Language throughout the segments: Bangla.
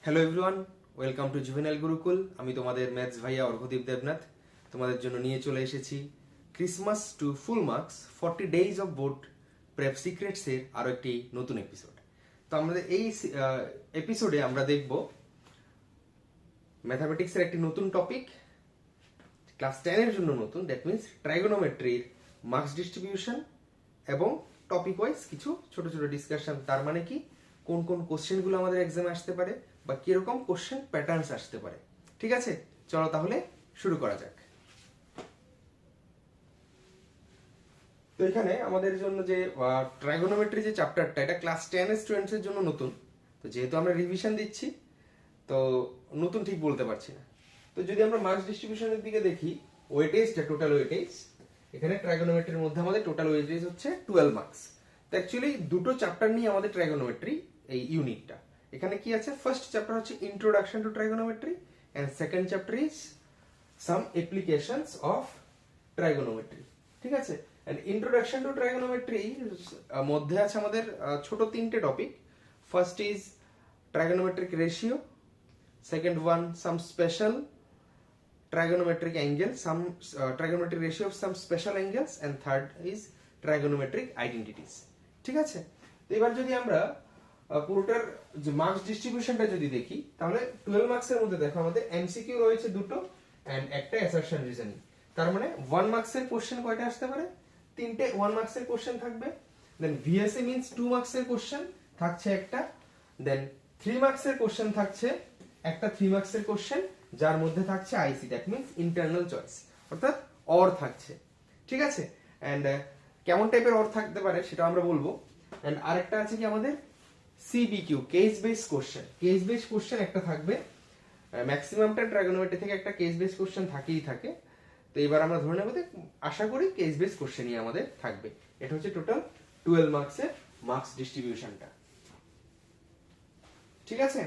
Hello everyone, welcome to juvenile Gurukul. আমি তোমাদের ম্যাথস ভাইয়া অর্ঘদীপ দেবনাথ তোমাদের জন্য নিয়ে চলে এসেছি Christmas two full marks 40 days of board prep secrets এর আরো একটি নতুন এপিসোড। তো আমাদের এই এপিসোডে আমরা দেখব ম্যাথামেটিক্সের একটি নতুন টপিক, ক্লাস 10 এর জন্য নতুন, দ্যাট মিন্স ট্রাইগোনোমেট্রির মার্কস ডিস্ট্রিবিউশন এবং টপিক ওয়াইজ কিছু ছোট ছোট ডিসকাশন। তার মানে কি, কোন কোন কোশ্চেনগুলো আমাদের এক্সামে আসতে পারে বা কিরকম কোশ্চেন প্যাটার্নস আসতে পারে। ঠিক আছে, চলো তাহলে শুরু করা যাক। তো এখানে আমাদের জন্য যে ট্রাইগোনোমেট্রি যে চ্যাপ্টারটা, এটা ক্লাস 10 এর স্টুডেন্টস এর জন্য নতুন। তো যেহেতু আমরা রিভিশন দিচ্ছি, তো নতুন ঠিক বলতে পারছি না। তো যদি আমরা মার্কস ডিস্ট্রিবিউশনের দিকে দেখি, ওয়েটেজটা টোটাল ওয়েটেজ, এখানে ট্রাইগোনোমেট্রির মধ্যে আমাদের টোটাল ওয়েটেজ হচ্ছে 12 মার্কস। তো অ্যাকচুয়ালি দুটো চ্যাপ্টার নিয়ে আমাদের ট্রাইগোনোমেট্রি এই ইউনিটটা। এখানে কি আছে, ফার্স্ট চ্যাপ্টার হচ্ছে introduction to trigonometry and second chapter is some applications of trigonometry. ঠিক আছে, এন্ড ইন্ট্রোডাকশন টু ট্রাইগোনোমেট্রি মধ্যে আছে আমাদের ছোট তিনটে topic. First is trigonometric ratio, second one some special trigonometric angle, some trigonometric ratio of some special angles, and third is trigonometric identities. ঠিক আছে, তো এবার যদি আমরা পুরোটার যে মার্কস ডিস্ট্রিবিউশনটা যদি দেখি, তাহলে 12 মার্কসের মধ্যে দেখো আমাদের এমসিকিউ রয়েছে দুটো এন্ড একটা অ্যাসারশন রিজনিং। তার মানে 1 মার্কসের কোশ্চেন কয়টা আসতে পারে? তিনটে 1 মার্কসের কোশ্চেন থাকবে। দেন ভিএসএ মিন্স 2 মার্কসের কোশ্চেন থাকছে একটা। দেন 3 মার্কসের কোশ্চেন থাকছে একটা 3 মার্কসের কোশ্চেন, যার মধ্যে থাকছে আইসি, দ্যাট মিন্স ইন্টারনাল চয়েস, অর্থাৎ অর থাকছে। ঠিক আছে, এন্ড কেমন টাইপের অর থাকতে পারে সেটা আমরা বলবো। এন্ড আরেকটা আছে কি আমাদের CBQ, case base question. Case base question একটা থাকবে, ম্যাক্সিমামটা ট্রাইগোনোমেট্রি থেকে একটা কেস বেস কোশ্চেন থাকেই থাকে। তো এবার আমরা ধরে নেব, আশা করি কেস বেস কোশ্চেনই আমাদের থাকবে। এটা হচ্ছে টোটাল 12 মার্কসের মার্কস ডিস্ট্রিবিউশনটা। ঠিক আছে,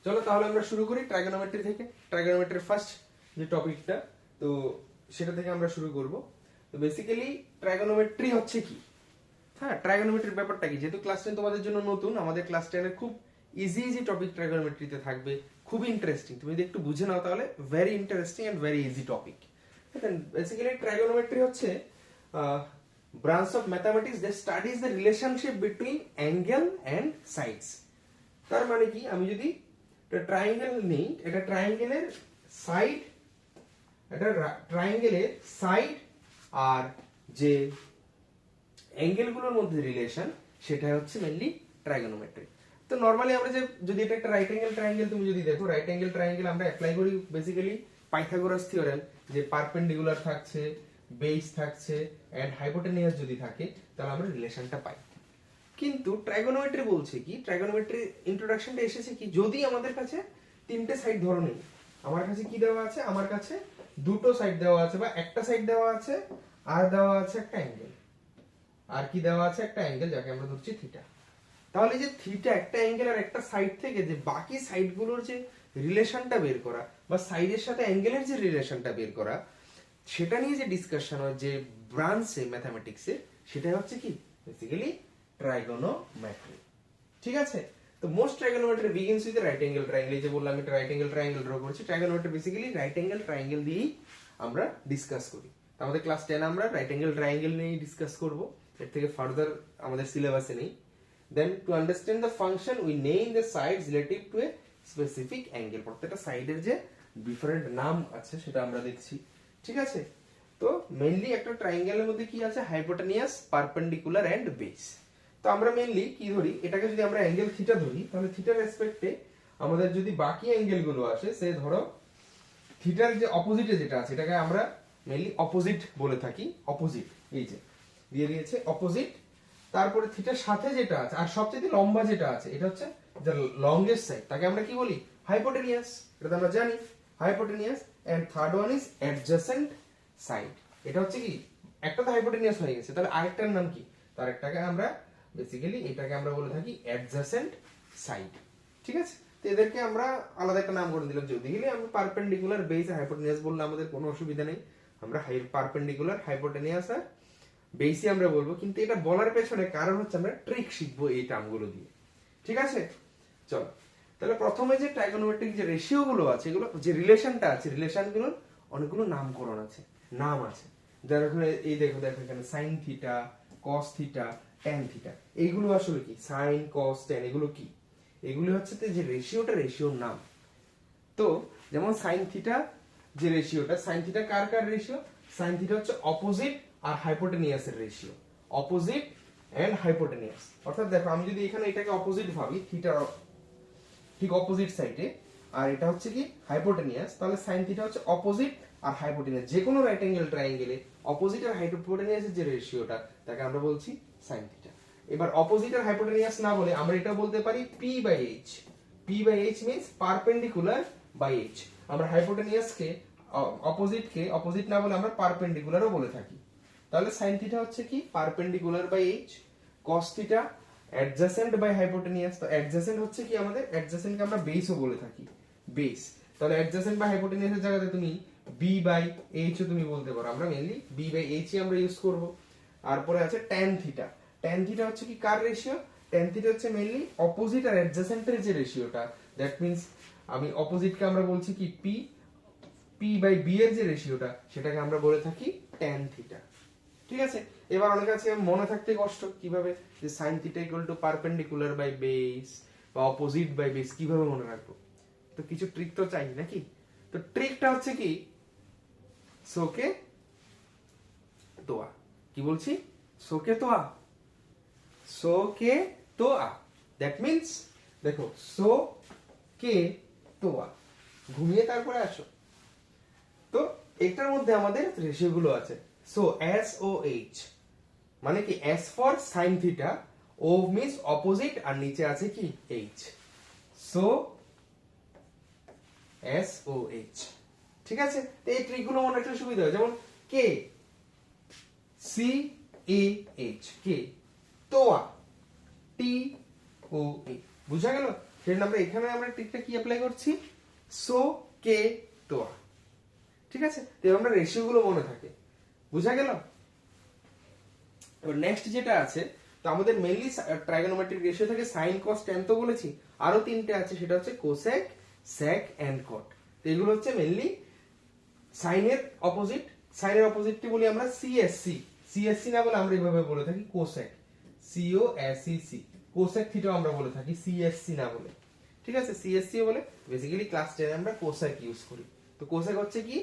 চলো তাহলে আমরা শুরু করি ট্রাইগোনোমেট্রি থেকে। ট্রাইগোনোমেট্রির ফার্স্ট যে টপিকটা, তো সেটা থেকে আমরা শুরু করব। তো বেসিক্যালি ট্রাইগোনোমেট্রি হচ্ছে কি, হ্যাঁ ট্রাইগোনোমেট্রির ব্যাপারটা কি, যেহেতু ক্লাস 10 তোমাদের জন্য নতুন, আমাদের ক্লাস 10 এর খুব ইজি ইজি টপিক ট্রাইগোনোমেট্রিতে থাকবে, খুবই ইন্টারেস্টিং। তুমি যদি একটু বুঝে নাও তাহলে very interesting and very easy topic. Basically trigonometry হচ্ছে branch of mathematics that studies the relationship between angle and sides. তার মানে কি, আমি যদি ট্রায়াঙ্গেল নেই, এটা ট্রায়াঙ্গেলের সাইড, এটা ট্রায়াঙ্গেলের সাইড আর যে অ্যাঙ্গেলগুলোর মধ্যে রিলেশন, সেটা হচ্ছে মেইনলি ট্রাইগোনোমেট্রি। তো নরমালি আমরা যে যদি এটা একটা রাইট অ্যাঙ্গেল ট্রায়াঙ্গেল, তুমি যদি দেখো রাইট অ্যাঙ্গেল ট্রায়াঙ্গেল আমরা অ্যাপ্লাই করি বেসিক্যালি পাইথাগোরাস থিওরেম, যে পারপেন্ডিকুলার থাকছে, বেস থাকছে এন্ড হাইপোটেনিয়াস যদি থাকে, তাহলে আমরা রিলেশনটা পাই। কিন্তু ট্রাইগোনোমেট্রি বলছে কি, ট্রাইগোনোমেট্রি ইন্ট্রোডাকশনটা এসেছে কি, যদি আমাদের কাছে তিনটে সাইড ধরো নেই, আমার কাছে কি দেওয়া আছে, আমার কাছে দুটো সাইড দেওয়া আছে বা একটা সাইড দেওয়া আছে, আর দেওয়া আছে একটা অ্যাঙ্গেল, আর কি দেওয়া আছে একটা অ্যাঙ্গেল যাকে আমরা ধরছি থিটা। তাহলে যে থিটা একটা অ্যাঙ্গেল আর একটা সাইড থেকে যে বাকি সাইডগুলোর যে রিলেশনটা বের করা বা সাইডের সাথে অ্যাঙ্গেলের যে রিলেশনটা বের করা, সেটা নিয়ে যে ডিসকাশন হয় যে ব্রাঞ্চে ম্যাথমেটিক্সে, সেটা হচ্ছে কি বেসিক্যালি ট্রাইগোনোমেট্রি। ঠিক আছে, তো most trigonometry begins with right angle triangle. যে বললাম আমি রাইট অ্যাঙ্গেল ট্রায়াঙ্গেল ড্র করছি, trigonometry basically right angle triangle দিয়েই আমরা ডিসকাস করি। আমাদের ক্লাস 10 আমরা রাইট অ্যাঙ্গেল ট্রায়াঙ্গেল নিয়ে ডিসকাস করব, এর থেকে ফার্দার আমাদের সিলেবাসে নেই। Then to understand the function we name the sides relative to a specific angle. প্রত্যেকটা সাইডের যে ডিফারেন্ট নাম আছে সেটা আমরা দেখছি। ঠিক আছে, তো মেইনলি একটা ট্রায়াঙ্গেলের মধ্যে কি আছে, হাইপোটেনিয়াস, পারপেন্ডিকুলার এন্ড বেস। তো আমরা মেইনলি কি ধরি, এটাকে যদি আমরা অ্যাঙ্গেল থিটা ধরি, তাহলে থিটার রেসপেক্টে আমাদের যদি বাকি অ্যাঙ্গেল গুলো আসে, সে ধরো থিটার যে অপোজিটে যেটা আছে, এটাকে আমরা মেইনলি অপোজিট বলে থাকি। অপোজিট, এই যে দিয়ে দিয়েছে অপোজিট। তারপরে থিটার সাথে যেটা আছে আর সবচেয়ে লম্বা যেটা আছে, এটা হচ্ছে দ্য লংগেস্ট সাইড, তাকে আমরা কি বলি, হাইপোটেনিয়াস। এটা তো আমরা জানি hypotenuse. And third one is adjacent side. এটা হচ্ছে কি, একটা তো হাইপোটেনিয়াস হয়ে গেছে, তাহলে আরেকটার নাম কি, তার একটাকে আমরা বেসিক্যালি এটাকে আমরা বলে থাকি অ্যাডজাসেন্ট সাইড। ঠিক আছে, তো এদেরকে আমরা আলাদা একটা নাম করে দিলাম। যদি গেলে আমরা পারপেন্ডিকুলার, বেস আর হাইপোটেনিয়াস বললে আমাদের কোনো অসুবিধা নেই, আমরা পারপেন্ডিকুলার, হাইপোটেনিয়াস আর বেসই আমরা বলবো। কিন্তু এটা বলার পেছনে কারণ হচ্ছে আমরা ট্রিক শিখবো এই টার্মগুলো দিয়ে। ঠিক আছে, চলো তাহলে প্রথমে যে ট্রাইগোনোমেট্রিক যে রেশিও গুলো আছে, এগুলো যে রিলেশনটা আছে, রিলেশনগুলোর অনেকগুলো নামকরণ আছে, নাম আছে। যার এখানে এই দেখো দেখো এখানে sine theta, cos theta, tan theta, এইগুলো আসলে কি? সাইন কস ট্যান এগুলো কি? এগুলো হচ্ছে যে রেশিওটা, রেশিওর নাম। তো যেমন সাইন থিটা যে রেশিওটা, সাইন থিটা কার কার রেশিও? সাইন থিটা হচ্ছে অপোজিট আর হাইপোটেনিয়াসের রেশিও, অপোজিট এন্ড হাইপোটেনিয়াস। অর্থাৎ দেখো আমি যদি এখানে এটাকে অপোজিট ভাবি, থিটার ঠিক অপোজিট সাইডে, আর এটা হচ্ছে কি হাইপোটেনিয়াস, তাহলে সাইন থিটা হচ্ছে অপোজিট আর হাইপোটেনিয়াস। যে কোনো রাইট অ্যাঙ্গেল ট্রায়াঙ্গেলে অপোজিট আর হাইপোটেনিয়াসের যে রেশিওটা, তাকে আমরা বলছি সাইন থিটা। এবার অপোজিট আর হাইপোটেনিয়াস না বলে আমরা এটা বলতে পারি P by H. P by H means perpendicular by H. আমরা হাইপোটেনিয়াসকে অপোজিটকে অপোজিট না বলে আমরা পারপেন্ডিকুলারও বলে থাকি। তাহলে সাইন থিটা হচ্ছে কি perpendicular by H, cos theta adjacent by hypotenuse. তো অ্যাডজাসেন্ট হচ্ছে কি আমাদের, অ্যাডজাসেন্টকে আমরা বেসও বলে থাকি, বেস। তাহলে অ্যাডজাসেন্ট বাই হাইপোটেনিয়াসের জায়গাতে তুমি বি বাই এইচ ও তুমি বলতে পারো। আমরা মেইনলি বি বাই এইচ ই আমরা ইউজ করব। তারপরে আছে ট্যান থিটা। ট্যান থিটা হচ্ছে কি কার রেশিও? ট্যান থিটা হচ্ছে মেইনলি অপোজিট আর অ্যাডজাসেন্টের যে রেশিওটা। দ্যাট মিন্স আমি অপোজিটকে আমরা বলছি কি পি, পি বাই বি এর যে রেশিওটা, সেটাকে আমরা বলে থাকি ট্যান থিটা। ঠিক আছে? এবার অনেক আছে মনে থাকতে কষ্ট, কিভাবে যে sine theta equal to perpendicular by base বা অপোজিট বাই বেস, কিভাবে মনে রাখবো? তো কিছু ট্রিক তো চাই নাকি? তো ট্রিকটা হচ্ছে কি, সোকে তোয়া। কি বলছি? সোকে তোয়া, সোকে তোয়া। দ্যাট মিন্স দেখো সো কে তোয়া, ঘুমিয়ে তারপরে আসো। তো এটার মধ্যে আমাদের রেশিও গুলো আছে। সো এস ও এইচ মানে কি, S for sine theta, O means opposite, আর নিচে আছে কি H. So S O H. ঠিক আছে? তো এই ট্রিক গুলো মনে রাখতে সুবিধা হয়। যেমন কে, সি এ এইচ, কে। তোয়া, টি ও এ। বুঝা গেল? সেটা আমরা এখানে আমরা ট্রিকটা কি অ্যাপ্লাই করছি? সো কে তোয়া। ঠিক আছে? তো আমরা রেশিও গুলো মনে থাকে। বুঝা গেল? এবার নেক্সট যেটা আছে, তো আমাদের মেইনলি ট্রাইগোনোমেট্রিক রেশিও থেকে সাইন কস ট্যান তো বলেছি, আরো তিনটে আছে, সেটা হচ্ছে কোসেক, সেক এন্ড কট। তো এগুলো হচ্ছে মেইনলি সাইনের অপোজিট। সাইনের অপোজিটটি বলি আমরা সিএসসি। সিএসসি না বলে আমরা এইভাবে বলে থাকি cosec, C O S E C. Cosec theta আমরা বলে থাকি সিএসসি না বলে। ঠিক আছে? সিএসসি বলে বেসিক্যালি ক্লাস 10 এ আমরা কোসেক ইউজ করি। তো কোসেক হচ্ছে কি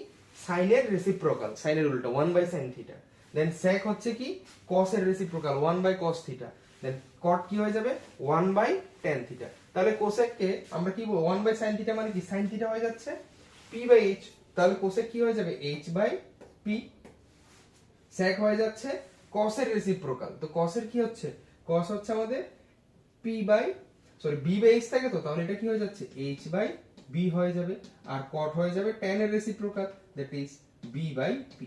সাইনের রেসিপ্রোকাল, সাইনের উল্টো 1 by sin theta. Then sec হচ্ছে কি cos এর reciprocal 1 by cos theta. Then cot কি হয়ে যাবে 1 বাই tan থিটা। তাহলে cosec কে আমরা কি বলবো 1 বাই sin থিটা মানে কি sin থিটা হয়ে যাচ্ছে p বাই h। তাহলে cosec কি হয়ে যাবে h বাই p। sec হয়ে যাচ্ছে cos এর রেসিপ্রোকাল। তো cos এর কি হচ্ছে, cos হচ্ছে আমাদের p by b by h থাকে, তো তাহলে এটা কি হয়ে যাচ্ছে h বাই b হয়ে যাবে। আর cot হয়ে যাবে tan এর reciprocal, that is b by p।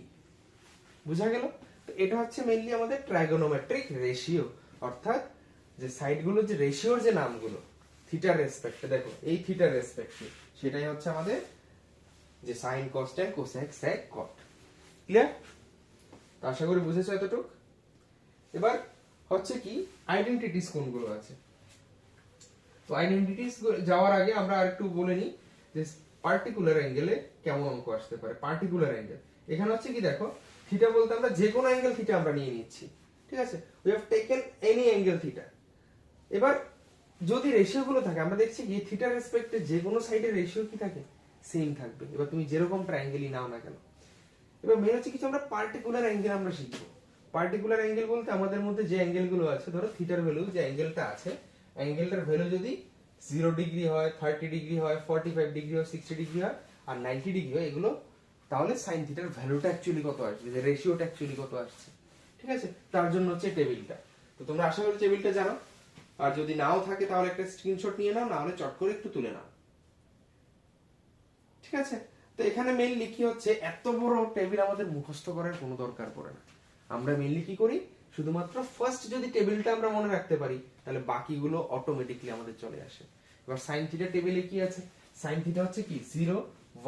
বুঝা গেল? তো এটা হচ্ছে মেইনলি আমাদের ট্রাইগোনোমেট্রিক রেশিও, অর্থাৎ যে সাইডগুলোর যে রেশিওর যে নামগুলো থিটার রেসপেক্টে, দেখো এই থিটার রেসপেক্টে, সেটাই হচ্ছে আমাদের যে sine cos tan cosec sec cot. Clear? তো আশা করি বুঝেছো এতটুকু। এবার হচ্ছে কি আইডেন্টিটিস কোনগুলো আছে। তো আইডেন্টিটিস যাওয়ার আগে আমরা আরেকটু বলে নিই যে পার্টিকুলার অ্যাঙ্গেলে কেমন অঙ্ক আসতে পারে। পার্টিকুলার অ্যাঙ্গেল এখানে হচ্ছে কি, দেখো থিটা বলতে আমরা যে কোনো অ্যাঙ্গেল থিটা আমরা নিয়ে নিচ্ছি। ঠিক আছে? We have taken any angle theta. এবার যদি রেশিও গুলো থাকে, আমরা দেখছি কি থিটার রেসপেক্টে যে কোনো সাইডের রেশিও কি থাকে সেম থাকবে। এবার তুমি যেরকম ট্রায়াঙ্গেলই নাও না কেন। এবার মেন হচ্ছে কিছু আমরা পার্টিকুলার অ্যাঙ্গেল আমরা শিখবো। পার্টিকুলার অ্যাঙ্গেল বলতে আমাদের মধ্যে যে অ্যাঙ্গেল গুলো আছে, ধরো থিটার ভ্যালু যে অ্যাঙ্গেলটা আছে, অ্যাঙ্গেলটার ভ্যালু যদি 0 ডিগ্রি হয়, 30 ডিগ্রি হয়, 45 ডিগ্রি হয়, 60 ডিগ্রি হয় আর 90 ডিগ্রি হয়, এগুলো তাহলে সাইন থিটার ভ্যালুটা অ্যাকচুয়ালি কত আসবে, যে রেশিওটা অ্যাকচুয়ালি কত আসছে। ঠিক আছে? তার জন্য হচ্ছে টেবিলটা। তো তোমরা আশা করি টেবিলটা জানো, আর যদি নাও থাকে তাহলে একটা স্ক্রিনশট নিয়ে নাও, না হলে চট করে একটু তুলে নাও। ঠিক আছে? তো এখানে মেইনলি কি হচ্ছে, এত বড় টেবিল আমাদের মুখস্থ করার কোনো দরকার পড়ে না। আমরা মেইনলি কি করি, শুধুমাত্র ফার্স্ট যদি টেবিলটা আমরা মনে রাখতে পারি, তাহলে বাকিগুলো অটোমেটিক্যালি আমাদের চলে আসে। এবার সাইন থিটা টেবিলে কি আছে, সাইন থিটা হচ্ছে কি 0,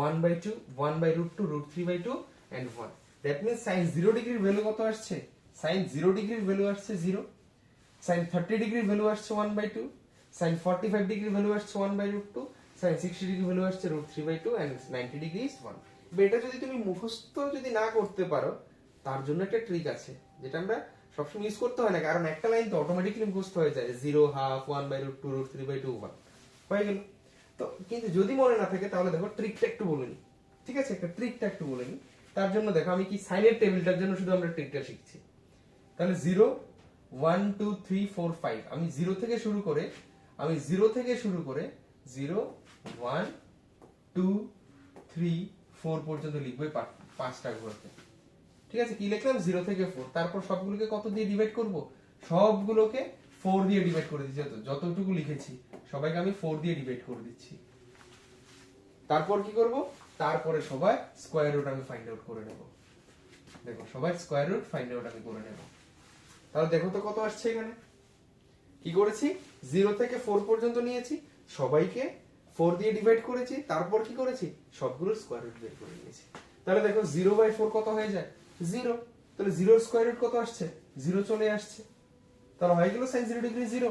1/2, 1/√2, √3/2 এন্ড 1। দ্যাট মিন্স সাইন 0 ডিগ্রির ভ্যালু কত আসছে, সাইন 0 ডিগ্রির ভ্যালু আসছে 0, সাইন 30 ডিগ্রির ভ্যালু আসছে 1/2, sin 45 ডিগ্রি ভ্যালু আসছে 1/√2, sin 60 ডিগ্রি ভ্যালু আসছে √3/2 and 90 ডিগ্রি ইজ 1। এটা যদি তুমি মুখস্থ যদি না করতে পারো, তার জন্য একটা ট্রিক আছে যেটা আমরা সবসময় ইউজ করতে হয় না, কারণ একটা লাইন তো অটোমেটিক্যালি মুখস্থ হয়ে যায়, 0 হাফ 1/√2 √3/2 1 হয়ে গেল। তো কিন্তু যদি মনে না থাকে তাহলে দেখো ট্রিকটা একটু বলে নি, ঠিক আছে? একটা ট্রিকটা একটু বলে নি। তার জন্য দেখো আমি কি সাইনের টেবিলটার জন্য শুধু আমরা ট্রিকটা শিখছি। তাহলে 0 1 2 3 4 5 আমি 0 থেকে শুরু করে 0 1 2 3 4 পর্যন্ত লিখবো এই পাঁচটা ঘরকে। ঠিক আছে? কি লিখলাম? 0 থেকে 4। তারপর সবগুলোকে কত দিয়ে ডিভাইড করব? সবগুলোকে 4 দিয়ে ডিভাইড করে দিচ্ছি। যতটুকু লিখেছি সবাইকে আমি 4 দিয়ে ডিভাইড করে দিচ্ছি। তারপর কি করব? তারপরে সবাই স্কয়ার রুট আমি ফাইন্ড আউট করে নেব। দেখো সবাই স্কয়ার রুট ফাইন্ড আউট আমি করে নেব। তাহলে দেখো তো কত আসছে এখানে। কি করেছি? 0 থেকে 4 পর্যন্ত নিয়েছি, সবাইকে 4 দিয়ে ডিভাইড করেছি, তারপর কি করেছি? সবগুলোর স্কয়ার রুট বের করে নিয়েছি। তাহলে দেখো 0/4 কত হয়ে যায়? 0। তাহলে 0 এর স্কয়ার রুট কত আসছে? 0 চলে আসছে। তাহলে হয়ে গেল sin 0 ডিগ্রি 0।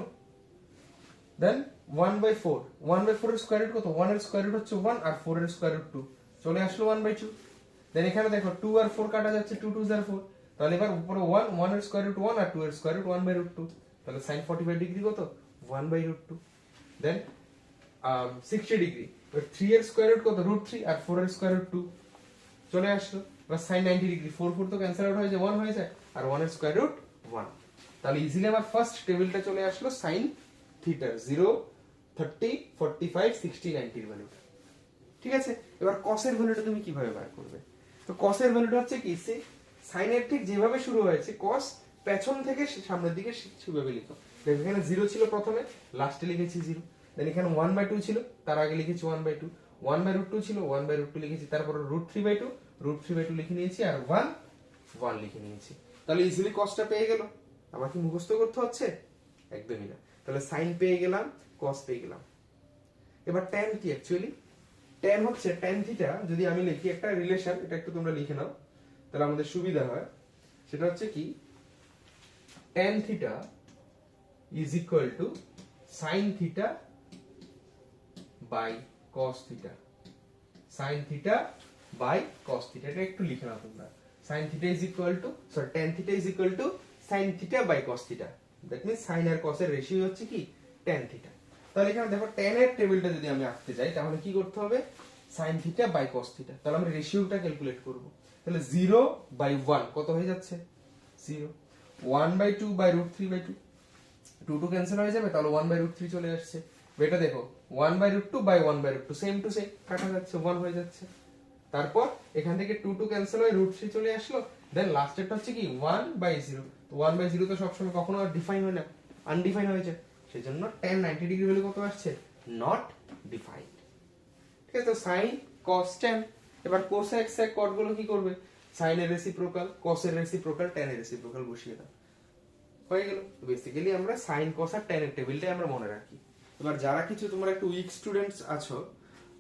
দেন 1/4 1/4 এর স্কয়ার রুট কত? 1 এর স্কয়ার রুট হচ্ছে 1 আর 4 এর স্কয়ার রুট 2, চলে আসলো 1/2। দেন এখানে দেখো 2 আর 4 কাটা যাচ্ছে, 2 2 4। তাহলে এবার উপরে 1 এর স্কয়ার রুট 1 আর 2 এর স্কয়ার রুট 1/2। তাহলে sin 45 ডিগ্রি কত? 1/2। দেন 60 ডিগ্রি, এবার 3 এর স্কয়ার রুট কত? √3 আর 4 এর স্কয়ার রুট 2, চলে আসলো। এবার sin 90 ডিগ্রি, 4 4 তো ক্যান্সেল আউট হয়ে যায়, 1 হয়ে যায়, আর 1 এর স্কয়ার রুট 1। তাহলে ইজিলি আমার ফার্স্ট টেবিলটা চলে আসলো sin থিটা 0 30 45 60 90 এর ভ্যালু। ঠিক আছে? এবার cos এর ভ্যালুটা তুমি কিভাবে বার করবে? তো cos এর ভ্যালুটা হচ্ছে কি, সে sin এর ঠিক যেভাবে শুরু হয়েছে cos পেছন থেকে সামনের দিকে সেভাবে লিখো। দেখো এখানে 0 ছিল প্রথমে, লাস্টে লিখেছি 0। দেন এখানে 1/2 ছিল, তার আগে লিখেছি 1/2। 1/√2 ছিল, 1/√2 লিখেছি, তারপর √3/2 √3/2 লিখে নিয়েছি, আর 1 1 লিখে নিয়েছি। তাহলে ইজিলি cosটা পেয়ে গেল। আমার কি মুখস্থ করতে হচ্ছে? একদমই না। তাহলে sin পেয়ে গেলাম, cos পেয়ে গেলাম। এবার tan কি অ্যাকচুয়ালি? tan হচ্ছে tan থিটা, যদি আমি লিখি একটা রিলেশন, এটা একটু তোমরা লিখে নাও তাহলে আমাদের সুবিধা হয়। সেটা হচ্ছে কি, tan theta is equal to sin theta by cos theta. sin theta by cos theta, এটা একটু লিখে নাও তোমরা। sin theta is equal to tan theta is equal to sin theta by cos theta. That means sin আর cos এর রেশিও হচ্ছে কি? tan theta. তাহলে এখানে দেখো tan এর টেবিলটা যদি আমি আঁকতে যাই তাহলে কি করতে হবে? sin theta by cos theta. তাহলে আমরা রেশিওটা ক্যালকুলেট করব। তাহলে 0/1 কত হয়ে যাচ্ছে? 0। 1/2 বাই √3/2, 2 2 ক্যান্সেল হয়ে যাবে, তাহলে 1/√3 চলে আসছে। এটা দেখো 1/√2 বাই 1/√2 সেম টু সেম কাটা যাচ্ছে, 1 হয়ে যাচ্ছে। তারপর এখান থেকে 2 2 ক্যান্সেল হয়ে √3 চলে আসলো। দেন লাস্টেরটা হচ্ছে কি 1/0। তো 1/0 তো সবসময় কখনো আর ডিফাইন হয় না, আনডিফাইন হয়ে যায়। সেজন্য tan 90 ডিগ্রি ভ্যালু কত আসছে? Not defined. ঠিক আছে? তো sin cos tan। এবার cos x এর কট গুলো কি করবে? sin এর রেসিপ্রোকাল, cos এর রেসিপ্রোকাল, tan এর রেসিপ্রোকাল বসিয়ে দাও, হয়ে গেল। বেসিক্যালি আমরা sin cos আর tan এর টেবিলটাই আমরা মনে রাখি। এবার যারা কিছু তোমরা একটু উইক স্টুডেন্টস আছো,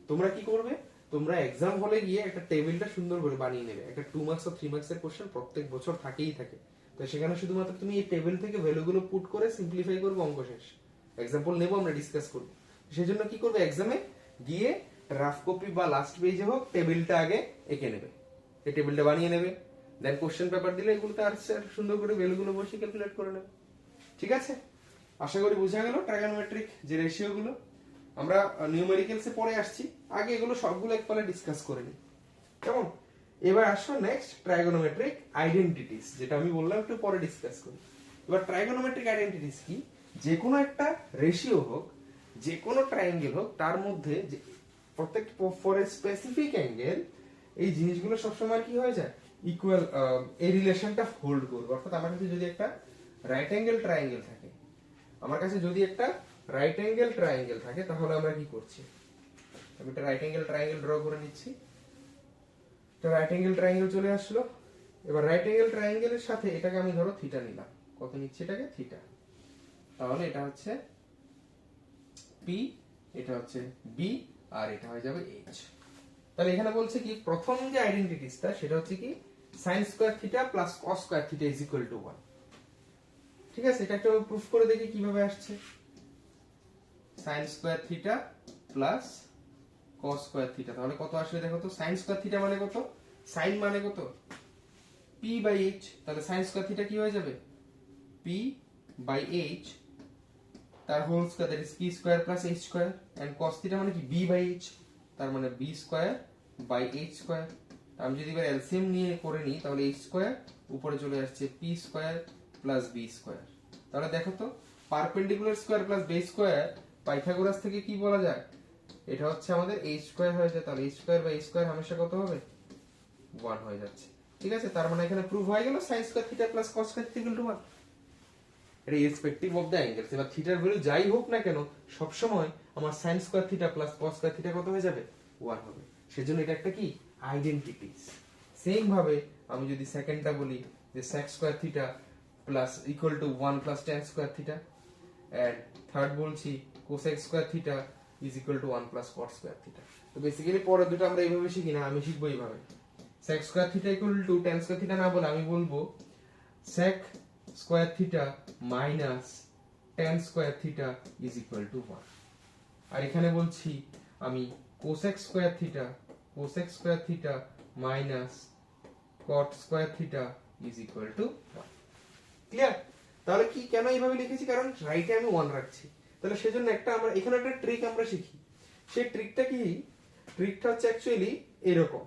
তোমরা কি করবে? তোমরা এক্সাম হলে গিয়ে একটা টেবিলটা সুন্দর করে বানিয়ে নেবে। একটা 2 মার্কস আর 3 মার্কস এর কোশ্চেন প্রত্যেক বছর থাকেই থাকে। তো সেখানে শুধুমাত্র তুমি এই টেবিল থেকে ভ্যালুগুলো পুট করে সিম্পলিফাই করবে, অঙ্ক শেষ। এক্সাম্পল নেব, আমরা ডিসকাস করব। সেজন্য কি করবে? এক্সামে গিয়ে রাফ কপি বা লাস্ট পেজে হোক টেবিলটা আগে এঁকে নেবে, এই টেবিলটা বানিয়ে নেবে। দেন কোশ্চেন পেপার দিলে এগুলোতে আর সুন্দর করে ভ্যালুগুলো বসে ক্যালকুলেট করে নেবে। ঠিক আছে? আশা করি বোঝা গেল ট্রাইগোনোমেট্রিক যে রেশিওগুলো। আমরা নিউমেরিক্যালসে পরে আসছি, আগে এগুলো সবগুলো একপালে ডিসকাস করে নিই, কেমন? এবার আসো নেক্সট ট্রাইগোনোমেট্রিক আইডেন্টিটিস, যেটা আমি বললাম একটু পরে ডিসকাস করি। এবার ট্রাইগোনোমেট্রিক আইডেন্টিটিস কি? যে কোনো একটা রেশিও হোক, যে কোনো ট্রায়াঙ্গেল হোক, তার মধ্যে যে প্রত্যেক ফর এ স্পেসিফিক অ্যাঙ্গেল এই জিনিসগুলো সবসময় কি হয়ে যায়? ইকুয়াল, এই রিলেশনটা হোল্ড করবে। অর্থাৎ আমার কাছে যদি একটা রাইট অ্যাঙ্গেল ট্রায়াঙ্গেল থাকে, তাহলে আমরা কি করছি? আমি একটা রাইট অ্যাঙ্গেল ট্রায়াঙ্গেল ড্র করে নিচ্ছি। তো রাইট অ্যাঙ্গেল ট্রায়াঙ্গেল চলে আসলো। এবার রাইট অ্যাঙ্গেল ট্রায়াঙ্গেলের সাথে এটাকে আমি ধরো থিটা নিলাম। কত নিচ্ছি এটাকে? থিটা। তাহলে এটা হচ্ছে পি, এটা হচ্ছে বি, আর এটা হয়ে যাবে এইচ। তাহলে এখানে বলছে কি, প্রথম যে আইডেন্টিটিসটা সেটা হচ্ছে কি sin square theta plus cos square theta is equal to 1। ঠিক আছে? এটা একটা প্রুফ করে দেখি কিভাবে আসছে। sin square theta plus cos square theta. তাহলে কত আসলে দেখো তো, sin স্কয়ার থিটা মানে কত, sin মানে কত p বাই h, তাহলে sin স্কয়ার থিটা কি হয়ে যাবে p বাই h তার whole square, that is p square plus h square, and cos theta মানে কি b বাই h, তার মানে b square by h square. আমি যদি এবার এলসিএম নিয়ে করে নিই তাহলে h স্কয়ার উপরে চলে আসছে p square plus b square. তাহলে দেখো তো perpendicular square plus base square Pythagoras থেকে কি বলা যায়, এটা হচ্ছে আমাদের h স্কয়ার হয়ে যায়, তাহলে h square by h square হামেশা কত হবে 1 হয়ে যাচ্ছে। ঠিক আছে, তার মানে এখানে প্রুফ হয়ে গেল sin square theta plus cos square theta equal to 1। এটা ইররেসপেক্টিভ অফ দ্য অ্যাঙ্গেলস। এবার থিটার ভ্যালু যাই হোক না কেন সব সময় আমার sin square theta plus cos square theta কত হয়ে যাবে 1 হবে। সেজন্য এটা একটা কি আইডেন্টিটিস। সেম ভাবে আমি যদি সেকেন্ডটা বলি যে sec square theta plus equal to 1 plus tan square theta, and third বলছি cosec square theta is equal to 1 plus cot square theta. তো বেসিক্যালি পরের দুটো আমরা এইভাবে শিখি না, আমি শিখবো এইভাবে। sec square theta equal to tan square theta না বলে আমি বলবো sec square theta minus tan square theta is equal to 1। আর এখানে বলছি আমি cosec square theta minus cot square theta is equal to 1। Clear? তাহলে কি কেন এইভাবে লিখেছি, কারণ রাইটে আমি 1 রাখছি। তাহলে সেজন্য একটা আমরা এখানে একটা ট্রিক আমরা শিখি। সেই ট্রিকটা কি, ট্রিকটা হচ্ছে অ্যাকচুয়ালি এরকম।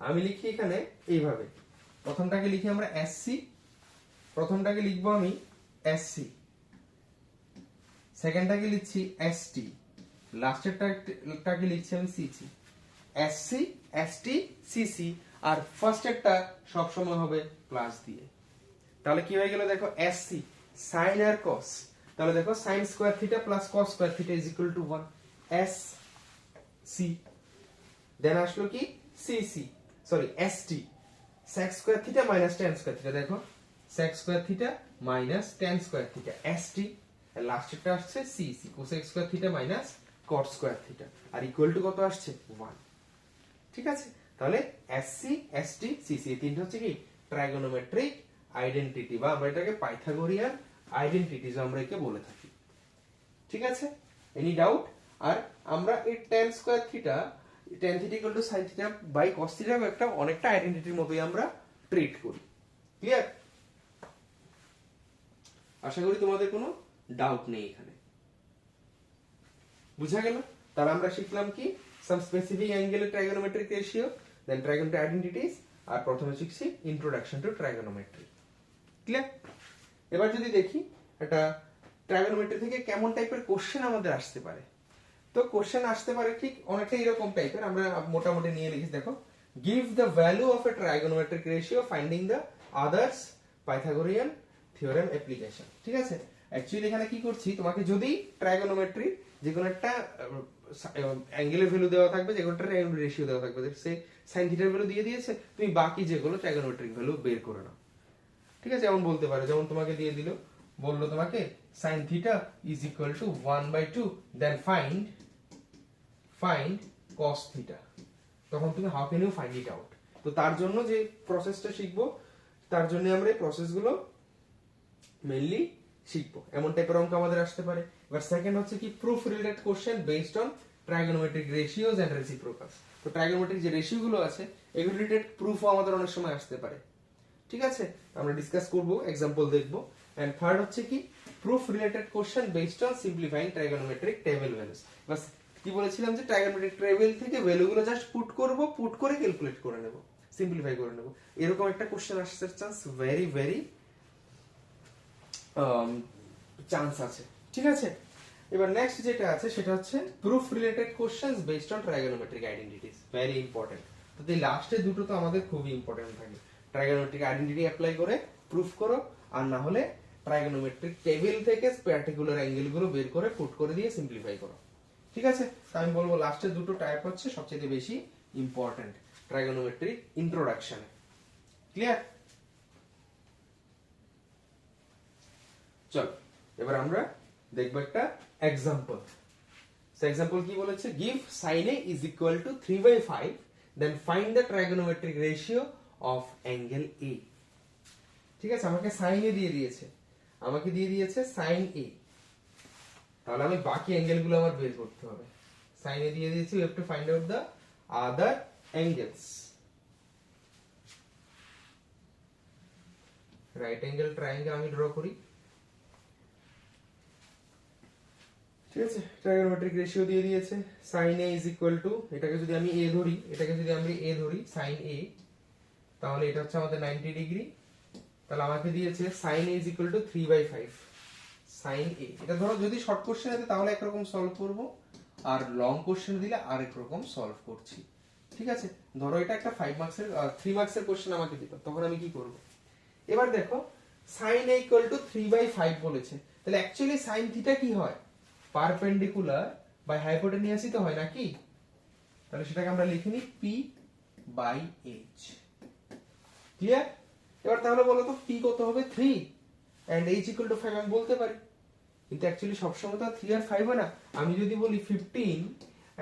আমি লিখি এখানে এইভাবে, প্রথমটাকে লিখি আমরা SC, প্রথমটাকে লিখবো আমি SC, সেকেন্ডটাকে লিখছি ST, লাস্টেরটাকে লিখছি আমি CC। SC ST CC আর ফার্স্টেরটা সব সময় হবে প্লাস দিয়ে। তাহলে কি হয়ে গেল দেখো, SC sin আর cos, তাহলে দেখো sin square theta plus cos square theta is equal to 1 SC। Then আসলো কি CC, sorry ST sec square theta minus tan square theta, দেখো sec square theta minus tan square theta ST, আর লাস্টেরটা আসছে CC cosec square theta minus cot square theta, আর ইকুয়াল টু কত আসছে 1। ঠিক আছে, তাহলে SC ST CC এই তিনটা হচ্ছে কি ট্রাইগোনোমেট্রিক আইডেন্টিটি, বা আমরা এটাকে পাইথাগোরিয়ান আইডেন্টিটিজ আমরা একে বলে থাকি। ঠিক আছে, এনি ডাউট? আর আমরা এই tan square theta tan theta equal to sin theta by cos theta একটা অনেকটা আইডেন্টিটির মতোই আমরা ট্রিট করি। ক্লিয়ার? আশা করি তোমাদের কোনো ডাউট নেই এখানে। বুঝা গেল? তাহলে আমরা শিখলাম কি সাম স্পেসিফিক অ্যাঙ্গেলের ট্রাইগোনোমেট্রিক রেশিও, দেন ট্রাইগোনোমেট্রিক আইডেন্টিটিস, আর প্রথমে শিখছি ইন্ট্রোডাকশন টু ট্রাইগোনোমেট্রি। ক্লিয়ার? এবার যদি দেখি এটা ট্রাইগোনোমেট্রি থেকে কেমন টাইপের কোশ্চেন আমাদের আসতে পারে। তো কোশ্চেন আসতে পারে ঠিক অনেকটা এরকম টাইপের, আমরা মোটামুটি নিয়ে লিখি। দেখো, give the value of a trigonometric ratio finding the others Pythagorean theorem application. ঠিক আছে, অ্যাকচুয়ালি এখানে কি করছি, তোমাকে যদি ট্রাইগোনোমেট্রি যে কোনো একটা অ্যাঙ্গেলের ভ্যালু দেওয়া থাকবে, যে কোনো একটা রেশিও দেওয়া থাকবে, সে sin থিটার ভ্যালু দিয়ে দিয়েছে, তুমি বাকি যেগুলো ট্রাইগোনোমেট্রিক ভ্যালু বের করে নাও। ঠিক আছে, যেমন বলতে পারো, যেমন তোমাকে দিয়ে দিল, বললো তোমাকে sin theta is equal to 1/2, then find cos theta. তখন তুমি how can you find it out. তো তার জন্য যে প্রসেসটা শিখবো, তার জন্য আমরা এই প্রসেসগুলো মেইনলি শিখবো। এমন টাইপের অঙ্ক আমাদের আসতে পারে। এবার সেকেন্ড হচ্ছে কি proof related question based on trigonometric ratios and reciprocals. তো ট্রাইগোনোমেট্রিক যে রেশিও গুলো আছে এগুলো রিলেটেড প্রুফও আমাদের অনেক সময় আসতে পারে। ঠিক আছে, আমরা ডিসকাস করব, एग्जांपल দেখব। এন্ড থার্ড হচ্ছে কি proof related question based on simplifying trigonometric table values. বাস কি বলেছিলাম যে ট্রাইগোনোমেট্রিক টেবিল থেকে ভ্যালুগুলো জাস্ট পুট করব, পুট করে ক্যালকুলেট করে নেব, সিম্পলিফাই করে নেব। এরকম একটা কোশ্চেন আসার চান্স ভেরি চান্স আছে। ঠিক আছে, এবার নেক্সট যেটা আছে সেটা হচ্ছে proof related questions based on trigonometric identities, very important. তো এই লাস্টে দুটো তো আমাদের খুবই ইম্পর্টেন্ট থাকে। ট্রাইগোনোমেট্রিক আইডেন্টিটি অ্যাপ্লাই করে প্রুফ করো, আর না হলে ট্রাইগোনোমেট্রিক টেবিল থেকে পার্টিকুলার অ্যাঙ্গেল গুলো বের করে পুট করে দিয়ে সিম্পলিফাই করো। ঠিক আছে, আমি বলবো লাস্টের দুটো টাইপ হচ্ছে সবচেয়ে বেশি ইম্পর্টেন্ট ট্রাইগোনোমেট্রিক ইন্ট্রোডাকশন। ক্লিয়ার? চল এবার আমরা দেখবো একটা एग्जांपल। সো एग्जांपल কি বলেছে, give sin a is equal to 3/5, then find the trigonometric ratio of angle A। ঠিক আছে, আমাকে sin a দিয়ে দিয়েছে, sin a। তাহলে আমি বাকি অ্যাঙ্গেল গুলো আমার বের করতে হবে। সাইন এ দিয়ে দিয়েছি, you have to find out the other angles. Right angle triangle আমি ড্র করি, ঠিক আছে। ট্রাইগোনোমেট্রিক রেশিও দিয়ে দিয়েছে, sin a is equal to, এটাকে যদি আমি a ধরি, এটাকে যদি আমি a ধরি sin a, তাহলে এটা হচ্ছে আমাদের 90 ডিগ্রি। তাহলে আমাকে দিয়েছে sin a is equal two 3/5 sin a। এটা ধরো যদি শর্ট কোশ্চেন আছে তাহলে একরকম সলভ করব, আর লং কোশ্চেন দিলে আরেক রকম সলভ করছি, ঠিক আছে। ধরো এটা একটা 5 মার্কসের 3 মার্কসের কোশ্চেন আমাকে দিত, তখন আমি কি করব? এবার দেখো sin a ইকুয়াল টু 3/5 বলেছে, তাহলে অ্যাকচুয়ালি sin থিটা কি হয়? পারপেন্ডিকুলার বাই হাইপোটেনিয়াসই তো হয় নাকি? তাহলে সেটাকে আমরা লিখে নিই p বাই h। ক্লিয়ার? এবার তাহলে বলো তো p কত হবে? 3 and h equal to 5 আমি বলতে পারি, কিন্তু অ্যাকচুয়ালি সবসময় তো 3 আর 5 হয় না। আমি যদি বলি 15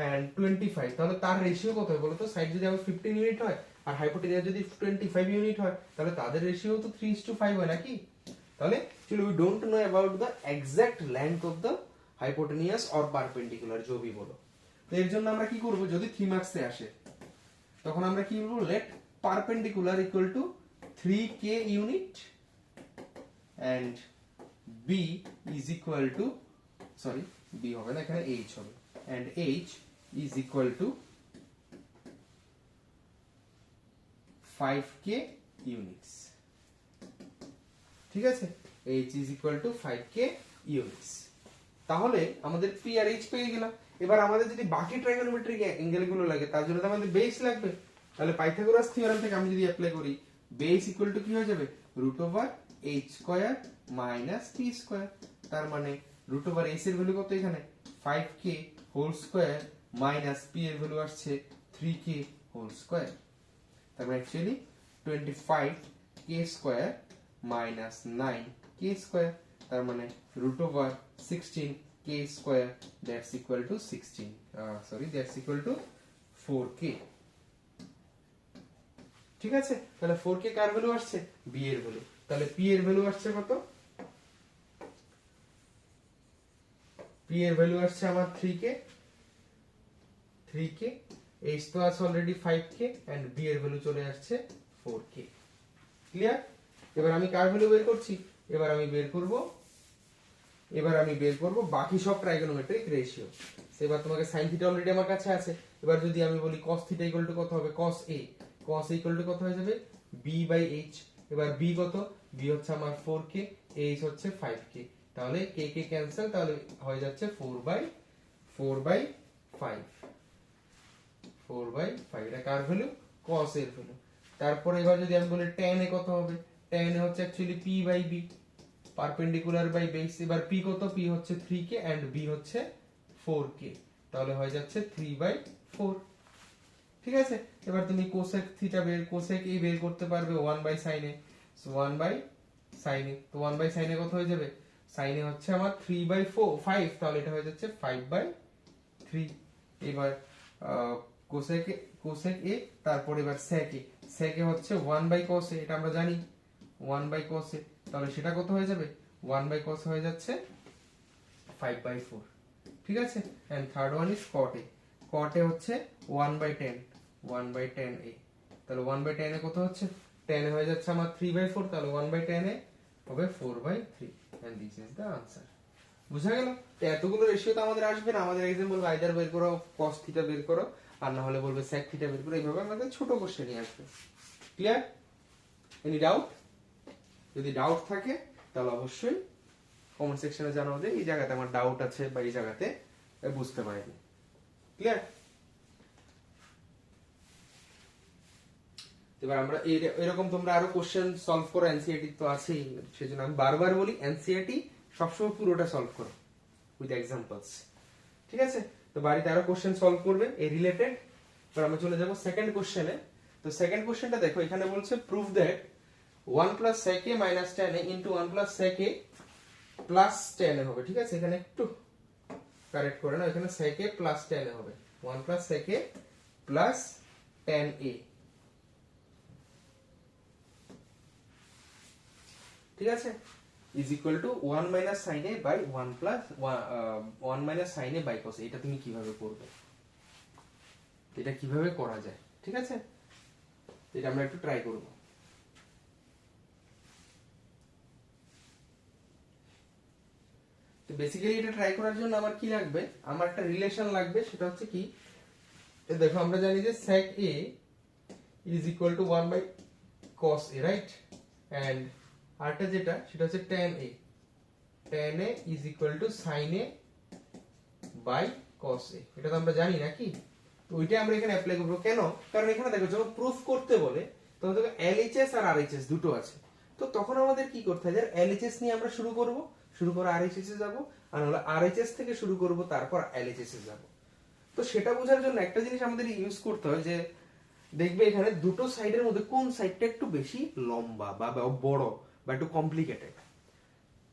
and 25, তাহলে তার রেশিও কত হয় বলো তো? সাইড যদি আমার 15 ইউনিট হয় আর হাইপোটেনিয়াস যদি 25 ইউনিট হয়, তাহলে তাদের রেশিও তো 3:5 হয় নাকি? তাহলে actually we don't know about the exact length of the hypotenuse or perpendicular, जो भी বলো। তো এর জন্য আমরা কি করব? যদি 3 মার্কসে আসে তখন আমরা কি বলবো? let perpendicular equal to 3k unit and b is equal to, sorry b হবে না, এখানে h হবে, and h is equal to 5k units, ঠিক আছে। h is equal to 5k units। তাহলে আমাদের p আর h পেয়ে গেলাম। এবার আমাদের যদি বাকি ট্রাইগোনোমেট্রিক অ্যাঙ্গেল গুলো লাগে, তার জন্য তো আমাদের বেস লাগবে। তাহলে পাইথাগোরাস থিওরেম থেকে আমি যদি অ্যাপ্লাই করি, বেস ইকুয়াল টু কি হয়ে যাবে? √h square minus p square. তার মানে √h এর ভ্যালু কত এখানে? 5k whole square minus p এর ভ্যালু আসছে 3k হোল স্কয়ার। তার মানে actually 25k square minus 9k square. তার মানে √16k square, that's equal two 16, sorry that's equal two 4k, ঠিক আছে। তাহলে 4k কার ভ্যালু আসছে? b এর ভ্যালু। তাহলে p এর ভ্যালু আসছে কত? p এর ভ্যালু আসছে আমার 3k, h তো আছে অলরেডি 5k, এন্ড b এর ভ্যালু চলে আসছে 4k। ক্লিয়ার? এবার আমি কার ভ্যালু বের করছি? এবার আমি বের করব বাকি সব ট্রাইগোনোমেট্রিক রেশিও। এবার তোমাকে sin থিটা অলরেডি আমার কাছে আছে। এবার যদি আমি বলি cos থিটা ইকুয়াল টু কত হবে? cos a ইকুয়াল টু কত হয়ে যাবে? b by h। এবার b কত? b হচ্ছে আমার 4k, h হচ্ছে 5k। তাহলে k k ক্যান্সেল, তাহলে হয়ে যাচ্ছে 4/5 এটা কার ভ্যালু? cos এর ভ্যালু। তারপর এবার যদি আমি বলি tan এ কত হবে? tan এ হচ্ছে actually p by b, perpendicular by base. এবার p কত? p হচ্ছে 3k এন্ড b হচ্ছে 4k, তাহলে হয়ে যাচ্ছে 3/4, ঠিক আছে। এবার তুমি কোসেক থিটা কোসেক a বের করতে পারবে 1/sin a, so 1/sin a, তো 1/sin a কত হয়ে যাবে? sin a হচ্ছে আমার 3/5, তাহলে এটা হয়ে যাচ্ছে 5/3। এবার কোসেক a, তারপর এবার sec a হচ্ছে 1/cos a, এটা আমরা জানি 1/cos a, তাহলে সেটা কত হয়ে যাবে? 1/cos হয়ে যাচ্ছে 5/4, ঠিক আছে। And third one is cot a হচ্ছে 1/10 a, তাহলে 1/10 a কত হচ্ছে? tan a হয়ে যাচ্ছে আমার 3/4, তাহলে 1/10 a হবে 4/3, and this is the answer. বুঝা গেল? তো এতগুলো রেশিও তো আমাদের আসবে না। আমাদের एग्जांपल বলবে আইদার বের করো, cos থিটা বের করো, আর না হলে বলবে sec থিটা বের করো। এইভাবে আমাদের ছোট কোশ্চেনই আসবে। ক্লিয়ার? Any doubt? যদি ডাউট থাকে তাহলে অবশ্যই কমেন্ট সেকশনে জানাও যে এই জায়গাতে আমার ডাউট আছে বা এই জায়গাতে বুঝতে পারিনি। ক্লিয়ার? এবার আমরা এরকম তোমরা আরো কোশ্চেন সলভ করো, এনসিইআরটি তো আছেই, সেজন্য আমি বারবার বলি এনসিইআরটি সবসময় পুরোটা সলভ করো উইথ एग्जांपल्स, ঠিক আছে। তো বাড়িতে আরো কোশ্চেন সলভ করবে এই রিলেটেড। এবার আমরা চলে যাব সেকেন্ড কোশ্চেনে। তো সেকেন্ড কোশ্চেনটা দেখো, এখানে বলছে prove that 1 + sec a - tan a * 1 + sec a + tan a হবে, ঠিক আছে। এখানে একটু কারেক্ট করে নাও, এখানে sec a + tan a হবে, 1 + sec a + tan a, ঠিক আছে। Is equal to 1 minus sine A by 1 plus 1 minus sine A by cos. এটা তুমি কিভাবে করবে, এটা কিভাবে করা যায়, ঠিক আছে? এটা আমরা একটু ট্রাই করব। তো বেসিক্যালি এটা ট্রাই করার জন্য আমার কি লাগবে, আমার একটা রিলেশন লাগবে, সেটা হচ্ছে কি, দেখো আমরা জানি যে sec a is equal to 1 by cos a, right? And আরটা যেটা সেটা হচ্ছে tan a is equal to sin a by cos a। এটা তো আমরা জানি নাকি? তো ওইটা আমরা এখানে অ্যাপ্লাই করব। কেন? কারণ এখানে দেখো যখন প্রুফ করতে বলে তখন দেখো LHS আর RHS দুটো আছে। তো তখন আমাদের কি করতে হয়, LHS নিয়ে আমরা শুরু করব, শুরু করে RHS এ যাব, আর হলো RHS থেকে শুরু করব তারপর LHS এ যাব। তো সেটা বোঝার জন্য একটা জিনিস আমাদের ইউজ করতে হয় যে দেখবে এখানে দুটো সাইডের মধ্যে কোন সাইডটা একটু বেশি লম্বা বা বড় বা একটু কমপ্লিকেটেড,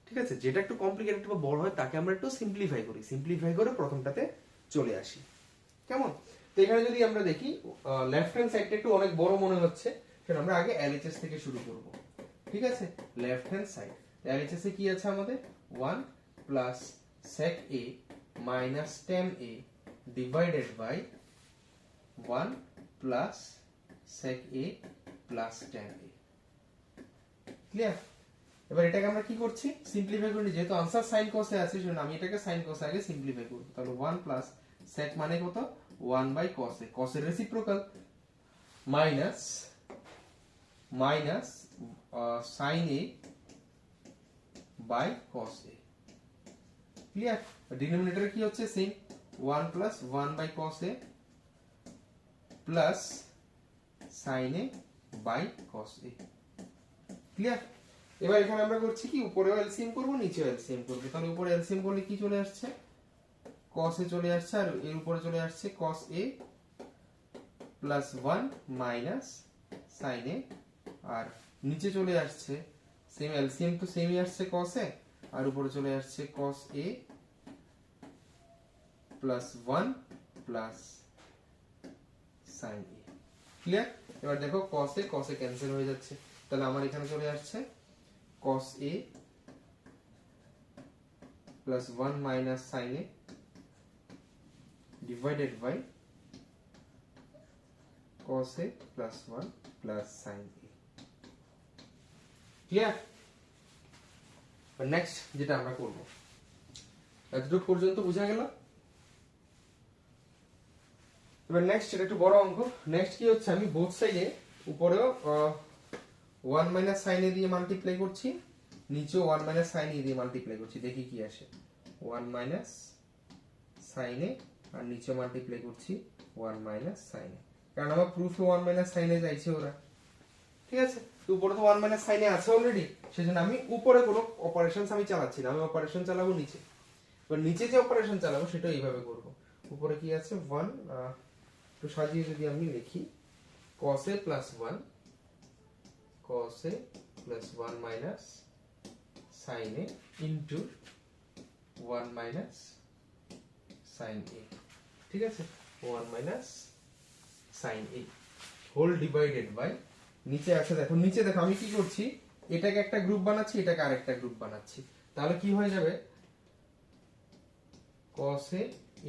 ঠিক আছে? যেটা একটু কমপ্লিকেটেড বা বড় হয় তাকে আমরা একটু সিম্পলিফাই করি, সিম্পলিফাই করে প্রথমটাতে চলে আসি, কেমন? তো এখানে যদি আমরা দেখি লেফট হ্যান্ড সাইডটা একটু অনেক বড় মনে হচ্ছে, সেটা আমরা আগে LHS থেকে শুরু করব, ঠিক আছে? লেফট হ্যান্ড সাইড LHS এ কি আছে আমাদের 1 plus sec a minus tan a divided by 1 plus sec a plus tan a। Clear? এবার এটাকে আমরা কি করছি, সিম্পলিফাই করি। যেহেতু আনসার sin cos এ আছে সেজন্য আমি এটাকে sin cos আগে সিম্পলিফাই করব। তাহলে 1 plus sec মানে কত, 1 by cos a, cos এর reciprocal, minus minus sin a by cos a। Clear? ডিনোমিনেটরে কি হচ্ছে same, 1 plus 1 by cos a plus sin a by cos a। Clear? এবার এখানে আমরা করছি কি, উপরেও এলসিএম করব নিচেও এলসিএম করব। তাহলে উপরে এলসিএম করলে কি চলে আসছে, cos a চলে আসছে, আর এর উপরে চলে আসছে cos a plus 1 minus sin a, আর নিচে চলে আসছে সেম এলসিএম তো সেমই আসছে cos a, আর উপরে চলে আসছে cos a plus 1 plus sin a। Clear? এবার দেখো cos a ক্যান্সেল হয়ে যাচ্ছে, তাহলে আমার এখানে চলে আসছে cos a plus 1 minus sin a divided by cos a plus 1 plus sin a। Clear? Next যেটা আমরা করব, এতটুকু পর্যন্ত বোঝা গেল? এবার নেক্সট এটা একটু বড় অঙ্ক। নেক্সট কি হচ্ছে, আমি বোথ সাইডে উপরেও 1 মাইনাস sin a দিয়ে মাল্টিপ্লাই করছি, নিচেও 1 মাইনাস sin a দিয়ে মাল্টিপ্লাই করছি, দেখি কি আসে। 1 মাইনাস sin a আর নিচে মাল্টিপ্লাই করছি 1 মাইনাস sin a, কারণ আমার প্রুফে 1 মাইনাস sin a চাইছে ওরা, ঠিক আছে? তো উপরে তো 1 মাইনাস sin a আছে অলরেডি, সেজন্য আমি উপরে কোনো অপারেশনস আমি চালাচ্ছি না, আমি অপারেশন চালাবো নিচে। এবার নিচে যে অপারেশন চালাবো সেটা এইভাবে করব। উপরে কি আছে 1, একটু সাজিয়ে যদি আমি লিখি cos a plus 1 cos a plus 1 minus sin a into 1 minus sin a, ঠিক আছে? 1 minus sin a whole divided by, নিচে আছে দেখো, নিচে দেখো আমি কি করছি, এটাকে একটা গ্রুপ বানাচ্ছি, এটাকে আরেকটা গ্রুপ বানাচ্ছি। তাহলে কি হয়ে যাবে, cos a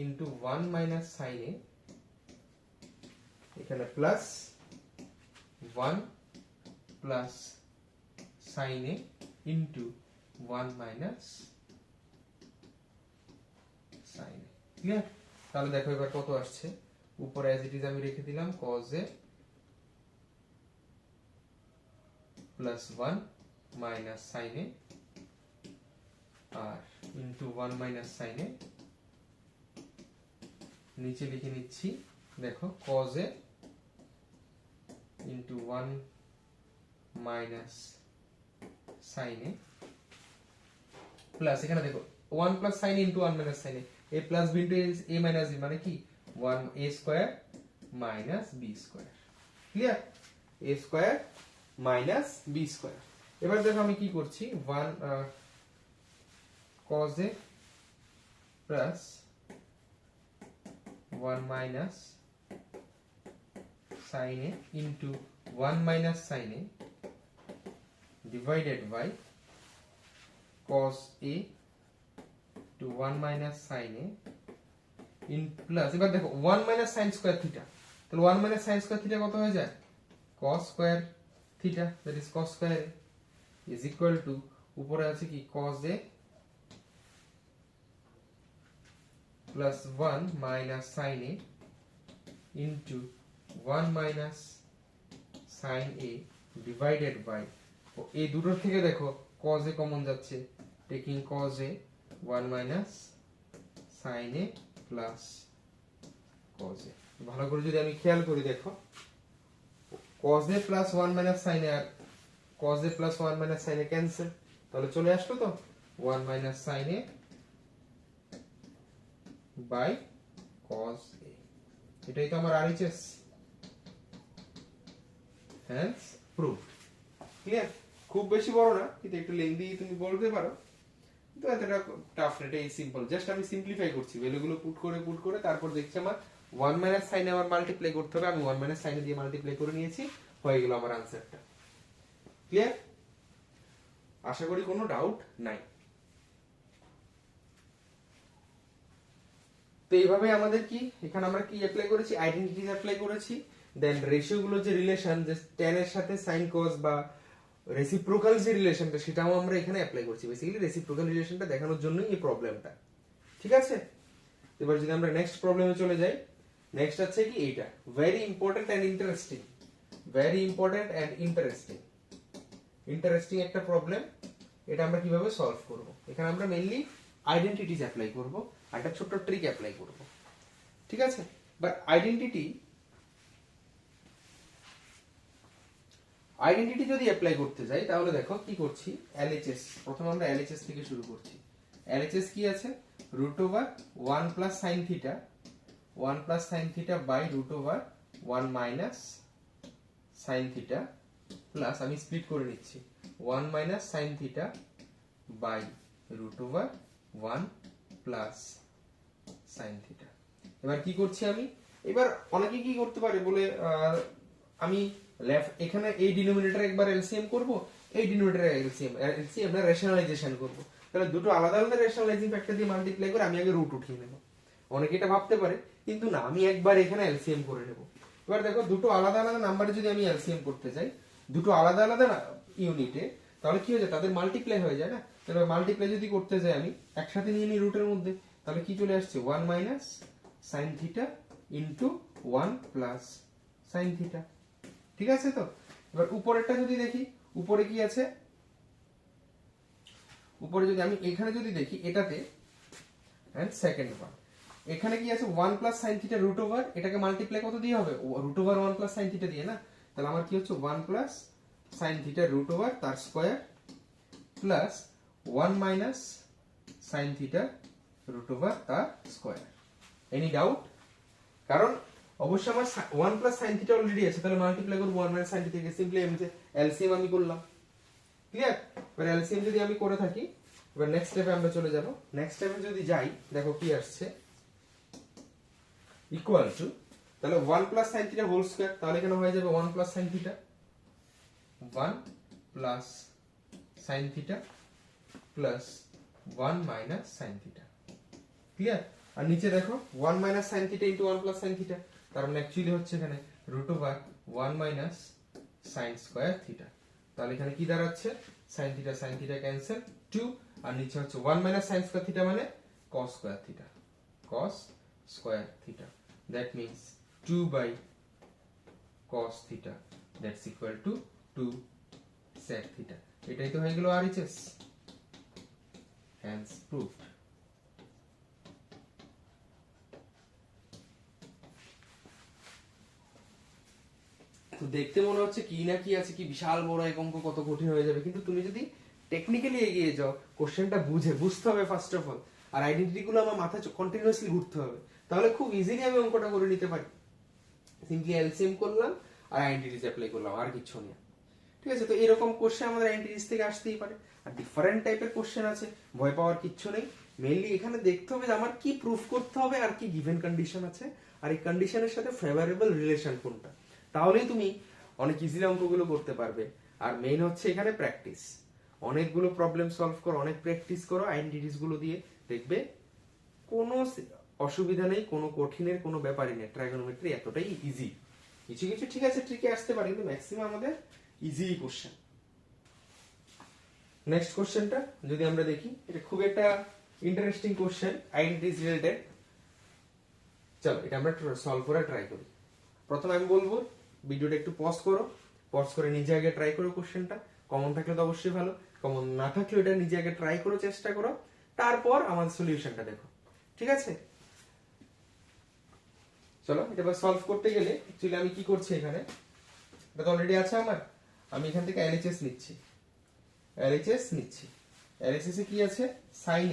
into 1 minus sin a, এখানে plus 1 plus sin a into 1 minus sin a। Clear? তাহলে দেখো এবার কত আসছে, উপরে অ্যাজ ইট ইজ আমি রেখে দিলাম cos a plus 1 minus sin a আর into 1 মাইনাস sin a, নিচে লিখে নিচ্ছি দেখো cos a into 1 minus sin a plus, এখানে দেখো 1 plus sin a into 1 minus sin a, a plus b into a minus b মানে কি 1a square minus b square. Clear? a square minus b square. এবার দেখো আমি কি করছি, 1 cos a plus 1 minus sin a into 1 minus sin a divided by cos a to 1 minus sin a in plus, এবার দেখো 1 minus sin square theta, তাহলে 1 minus sin square theta কত হয়ে যায়? cos square theta, that is cos square a is equal to, উপরে আছে কি cos a plus 1 minus sin a into 1 minus sin a divided by, এই দুটোর থেকে দেখো cos a কমন যাচ্ছে, taking cos a 1 minus sin a plus cos a, ভালো করে যদি আমি খেয়াল করি দেখো cos a plus 1 minus sin a আর cos a plus 1 minus sin a cancel, তাহলে চলে আসলো তো 1 minus sin a by cos a, এটাই তো আমার RHS, hence proved. ক্লিয়ার? খুব বেশি বড় না, কিন্তু একটু লেন্দি তুমি বলতে পারো, তো এতটা টাফ না, এটাই সিম্পল, জাস্ট আমি সিম্পলিফাই করছি, ভ্যালুগুলো পুট করে তারপর দেখছি আমার 1 মাইনাস সাইনে আমার মাল্টিপ্লাই করতে হবে, আমি 1 মাইনাস সাইনে দিয়ে মাল্টিপ্লাই করে নিয়েছি, হয়ে গেল আমার আনসারটা। ক্লিয়ার? আশা করি কোনো ডাউট নাই। তো এইভাবে আমাদের কি এখানে আমরা কি অ্যাপ্লাই করেছি, আইডেন্টিটিস অ্যাপ্লাই করেছি, দেন রেশিও গুলো যে রিলেশন, যে tan এর সাথে sin cos বা রেসিপ্রোকাল যে রিলেশনটা সেটাও আমরা এখানে অ্যাপ্লাই করছি, বেসিক্যালি রেসিপ্রোকাল রিলেশনটা দেখানোর জন্যই এই প্রবলেমটা। ঠিক আছে, এবার যদি আমরা নেক্সট প্রবলেমে চলে যাই, নেক্সট আছে কি এইটা, very important and interesting, very important and interesting একটা প্রবলেম। এটা আমরা কিভাবে সলভ করব, এখানে আমরা মেইনলি আইডেন্টিটিস অ্যাপ্লাই করব, আর একটা ছোট্ট ট্রিক অ্যাপ্লাই করব। ঠিক আছে, বাট আইডেন্টিটি যদি অ্যাপ্লাই করতে যাই তাহলে দেখো কি করছি, এলএইচএস, প্রথমে আমরা এলএইচএস থেকে শুরু করছি। এলএইচএস কি আছে, root over 1 plus sine theta, 1 plus sine theta by root over 1 minus sine theta plus, আমি স্প্লিট করে নিচ্ছি, 1 minus sine theta by root over 1 plus sine theta. এবার কি করছি আমি, এবার অনেকে কি করতে পারে বলে আমি এখানে এই ডিনোমিনেটর একবার এলসিএম করব, এই ডিনোমিনেটর এলসিএম না রেশনালাইজেশন করব, তাহলে দুটো আলাদা আলাদা রেশনালাইজিং ফ্যাক্টর দিয়ে মাল্টিপ্লাই করে আমি আগে রুট উঠিয়ে নেব। অনেকে এটা ভাবতে পারে, কিন্তু না, আমি একবার এখানে এলসিএম করে নেব। এবার দেখো দুটো আলাদা আলাদা নাম্বারে যদি আমি এলসিএম করতে যাই, দুটো আলাদা আলাদা ইউনিটে, তাহলে কি হয়ে যায়, তাদের মাল্টিপ্লাই হয়ে যায় না। তাহলে মাল্টিপ্লাই যদি করতে যাই আমি একসাথে নিয়ে নিই রুটের মধ্যে, তাহলে কি চলে আসছে 1 minus sine theta into 1 plus sine theta. ঠিক আছে, তো এবার উপরেরটা যদি দেখি, উপরে কি আছে, উপরে যদি আমি এখানে যদি দেখি এটাতে, এন্ড সেকেন্ড ওয়ান, এখানে কি আছে 1 plus sine theta root over, এটাকে মাল্টিপ্লাই কত দিয়ে হবে, root over 1 plus sine theta দিয়ে না, তাহলে আমার কি হচ্ছে 1 plus sine theta root over তার square plus 1 minus sine theta root over তার স্কয়ার। Any doubt? কারণ অবশ্যই আমার 1 প্লাস সাইন থিটা অলরেডি আছে, তাহলে মাল্টিপ্লাই করব 1 মাইনাস সাইন থিটা কে, সিম্পলি এলসিএম আমি করলাম। ক্লিয়ার? এবার এলসিএম যদি আমি করে থাকি, এবার নেক্সট স্টেপে আমরা চলে যাব। নেক্সট স্টেপে যদি যাই, দেখো কি আসছে, ইকুয়াল টু, তাহলে 1 plus sine theta whole square, তাহলে এখানে হয়ে যাবে 1 plus sine theta, 1 plus sine theta plus 1 minus sine theta. Clear? আর নিচে দেখো 1 minus sine theta into 1 plus sine theta, তার মানে অ্যাকচুয়ালি হচ্ছে এখানে root over 1 minus sine square theta. তাহলে এখানে কি দাঁড়াচ্ছে, সাইন থিটা ক্যান্সেল, 2, আর নিচে হচ্ছে 1 মাইনাস সাইন স্কয়ার থিটা মানে cos square theta, cos square theta, that means 2 by cos theta, that's equal to 2 sec theta. এটাই তো হয়ে গেল RHS, hence proved। তো দেখতে মনে হচ্ছে কি না কি আছে, কি বিশাল বড় এক অঙ্ক, কত কঠিন হয়ে যাবে, কিন্তু তুমি যদি টেকনিক্যালি এগিয়ে যাও, কোশ্চেনটা বুঝতে হবে ফার্স্ট অফ অল, আর আইডেন্টিটি গুলো আমার মাথায় কন্টিনিউয়াসলি ঘুরতে হবে, তাহলে খুব ইজিলি আমি অঙ্কটা করে নিতে পারি। সিম্পলি এলসিএম করলাম আর আইডেন্টিটিস অ্যাপ্লাই করলাম, আর কিছু না। ঠিক আছে, তো এরকম কোশ্চেন আমাদের আইডেন্টিটিস থেকে আসতেই পারে, আর ডিফারেন্ট টাইপের কোশ্চেন আছে, ভয় পাওয়ার কিচ্ছু নেই। মেইনলি এখানে দেখতে হবে যে আমার কি প্রুফ করতে হবে, আর কি গিভেন কন্ডিশন আছে, আর এই কন্ডিশনের সাথে ফেভারেবল রিলেশন কোনটা, তাহলেই তুমি অনেক ইজিলি অঙ্কগুলো করতে পারবে। আর মেইন হচ্ছে এখানে প্র্যাকটিস, অনেকগুলো প্রবলেম সলভ করো, অনেক প্র্যাকটিস করো আইডেন্টিটিস গুলো দিয়ে, দেখবে কোনো অসুবিধা নেই, কোনো কঠিনের কোনো ব্যাপারই নেই। ট্রাইগোনোমেট্রি এতটাই ইজি। কিছু কিছু ঠিক আছে ট্রিকে আসতে পারে, কিন্তু ম্যাক্সিমাম আমাদের ইজি কোশ্চেন। নেক্সট কোশ্চেনটা যদি আমরা দেখি, এটা খুব একটা ইন্টারেস্টিং কোশ্চেন, আইডেন্টিটিস রিলেটেড। চলো এটা আমরা সলভ করে ট্রাই করি। প্রথমে আমি বলবো ভিডিওটা একটু পজ করো, পজ করে নিজে আগে ট্রাই করো কোশ্চেনটা। কমন থাকলে তো অবশ্যই ভালো, কমন না থাকলে এটা নিজে আগে ট্রাই করো, চেষ্টা করো, তারপর আমাদের সলিউশনটা দেখো, ঠিক আছে? চলো এটা এবার সলভ করতে গেলে অ্যাকচুয়ালি আমি কি করছি, এখানে এটা তো অলরেডি আছে আমার, আমি এখান থেকে এলএইচএস নিচ্ছি। এলএইচএস নিচ্ছি, এলএইচএস এ কি আছে, sign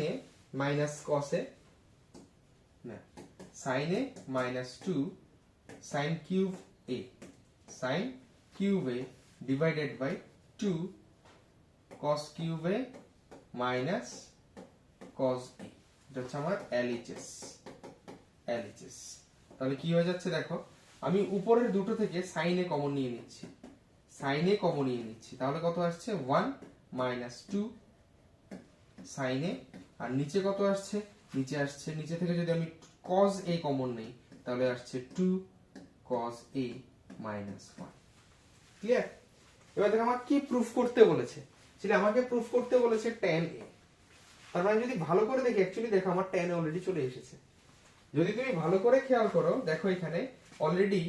A minus cos A, না sine A minus 2 sine cube A, sine cube A divided by 2 cos cube A minus cos A. এটা হচ্ছে আমার এলএইচএস। এলএইচএস তাহলে কি হয়ে যাচ্ছে দেখো, আমি উপরের দুটো থেকে সাইন এ কমন নিয়ে নিচ্ছি, সাইন এ কমন নিয়ে নিচ্ছি, তাহলে কত আসছে 1 মাইনাস 2 সাইন এ, আর নিচে কত আসছে, নিচে আসছে, নিচে থেকে যদি আমি cos a কমন নেই তাহলে আসছে 2 cos a মাইনাস 1। ক্লিয়ার? এবার দেখো আমাকে কি প্রুফ করতে বলেছে, সেটা আমাকে প্রুফ করতে বলেছে tan a। তার মানে যদি ভালো করে দেখি, অ্যাকচুয়ালি দেখো আমার tan অলরেডি চলে এসেছে। যদি তুমি ভালো করে খেয়াল করো দেখো এখানে already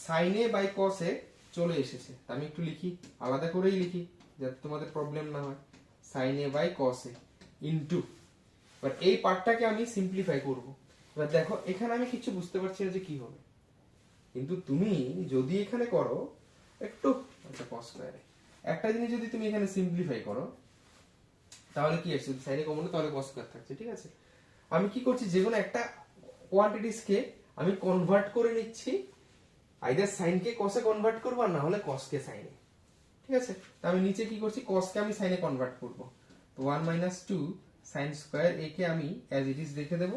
sin a by cos a চলে এসেছে। আমি একটু লিখি, আলাদা করেই লিখি যাতে তোমাদের প্রবলেম না হয়। sin a by cos a into, এবার এই পার্টটাকে আমি সিম্পলিফাই করব। এবার দেখো এখানে আমি কিছু বুঝতে পারছি না যে কি হবে, কিন্তু তুমি যদি এখানে করো একটু, আচ্ছা cos স্কয়ারে একটা জিনিস যদি তুমি এখানে সিম্পলিফাই করো তাহলে কি আসছে, sin a কমন তাহলে cos স্কয়ার থাকছে, ঠিক আছে? আমি কি করছি, যে কোনো একটা কোয়ান্টিটিস কে আমি কনভার্ট করে নিচ্ছি, আইদার sin কে cos এ কনভার্ট করব আর না হলে cos কে sin এ, ঠিক আছে? তো আমি নিচে কি করছি, cos কে আমি sin এ কনভার্ট করব, তো 1 2 sin স্কয়ার a কে আমি অ্যাজ ইট ইজ রেখে দেব,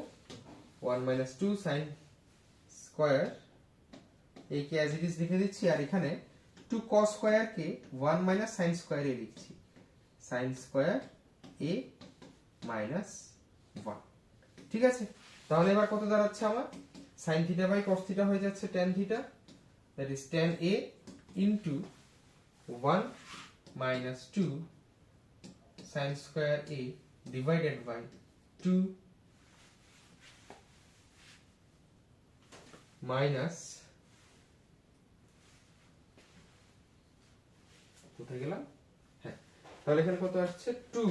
1 2 sin স্কয়ার a কে অ্যাজ ইট ইজ রেখে দিচ্ছি, আর এখানে 2 cos স্কয়ার কে 1 sin স্কয়ার a লিখছি, sin স্কয়ার a মাইনাস 1, ঠিক আছে? তাহলে এবার কত দাঁড়াচ্ছে আমার, sin theta by cos theta হয়ে যাচ্ছে tan theta, that is tan a into 1 minus 2 sin square a divided by 2 minus, কোথায় গেলাম, হ্যাঁ তাহলে এখানে কত আসছে 2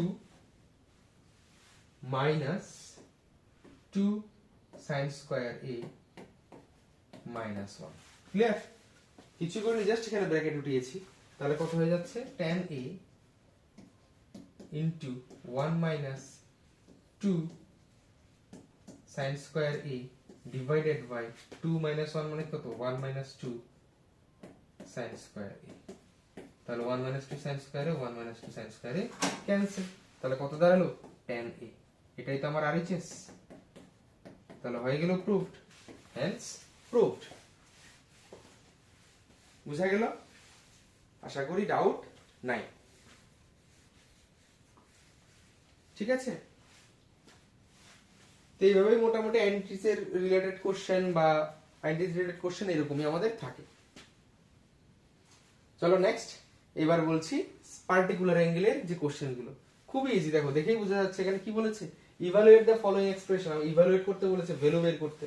minus 2 sin square a minus 1। Clear? কিছু করে জাস্ট এখানে ব্র্যাকেট উঠিয়েছি, তাহলে কত হয়ে যাচ্ছে tan a into 1 minus 2 sin square a divided by 2 minus 1 মানে কত, 1 minus 2 sin square a, তাহলে 1 minus 2 sin square a 1 minus 2 sin square a cancel, তাহলে কত দাঁড়ালো tan a, এটাই তো আমার RHS, তাহলে হয়ে গেল প্রুভড, হেন্স প্রুভড। বুঝা গেল? আশা করি ডাউট নাই, ঠিক আছে? তো এইভাবেই মোটামুটি আইডেন্টিটিস এর রিলেটেড কোশ্চেন বা আইডেন্টিটিস রিলেটেড কোশ্চেন এরকমই আমাদের থাকে। চলো নেক্সট, এবার বলছি পার্টিকুলার অ্যাঙ্গেলের যে কোশ্চেনগুলো, খুবই ইজি, দেখো দেখেই বোঝা যাচ্ছে এখানে কি বলেছে, evaluate the following expression. Evaluate করতে বলেছে, ভ্যালু বের করতে।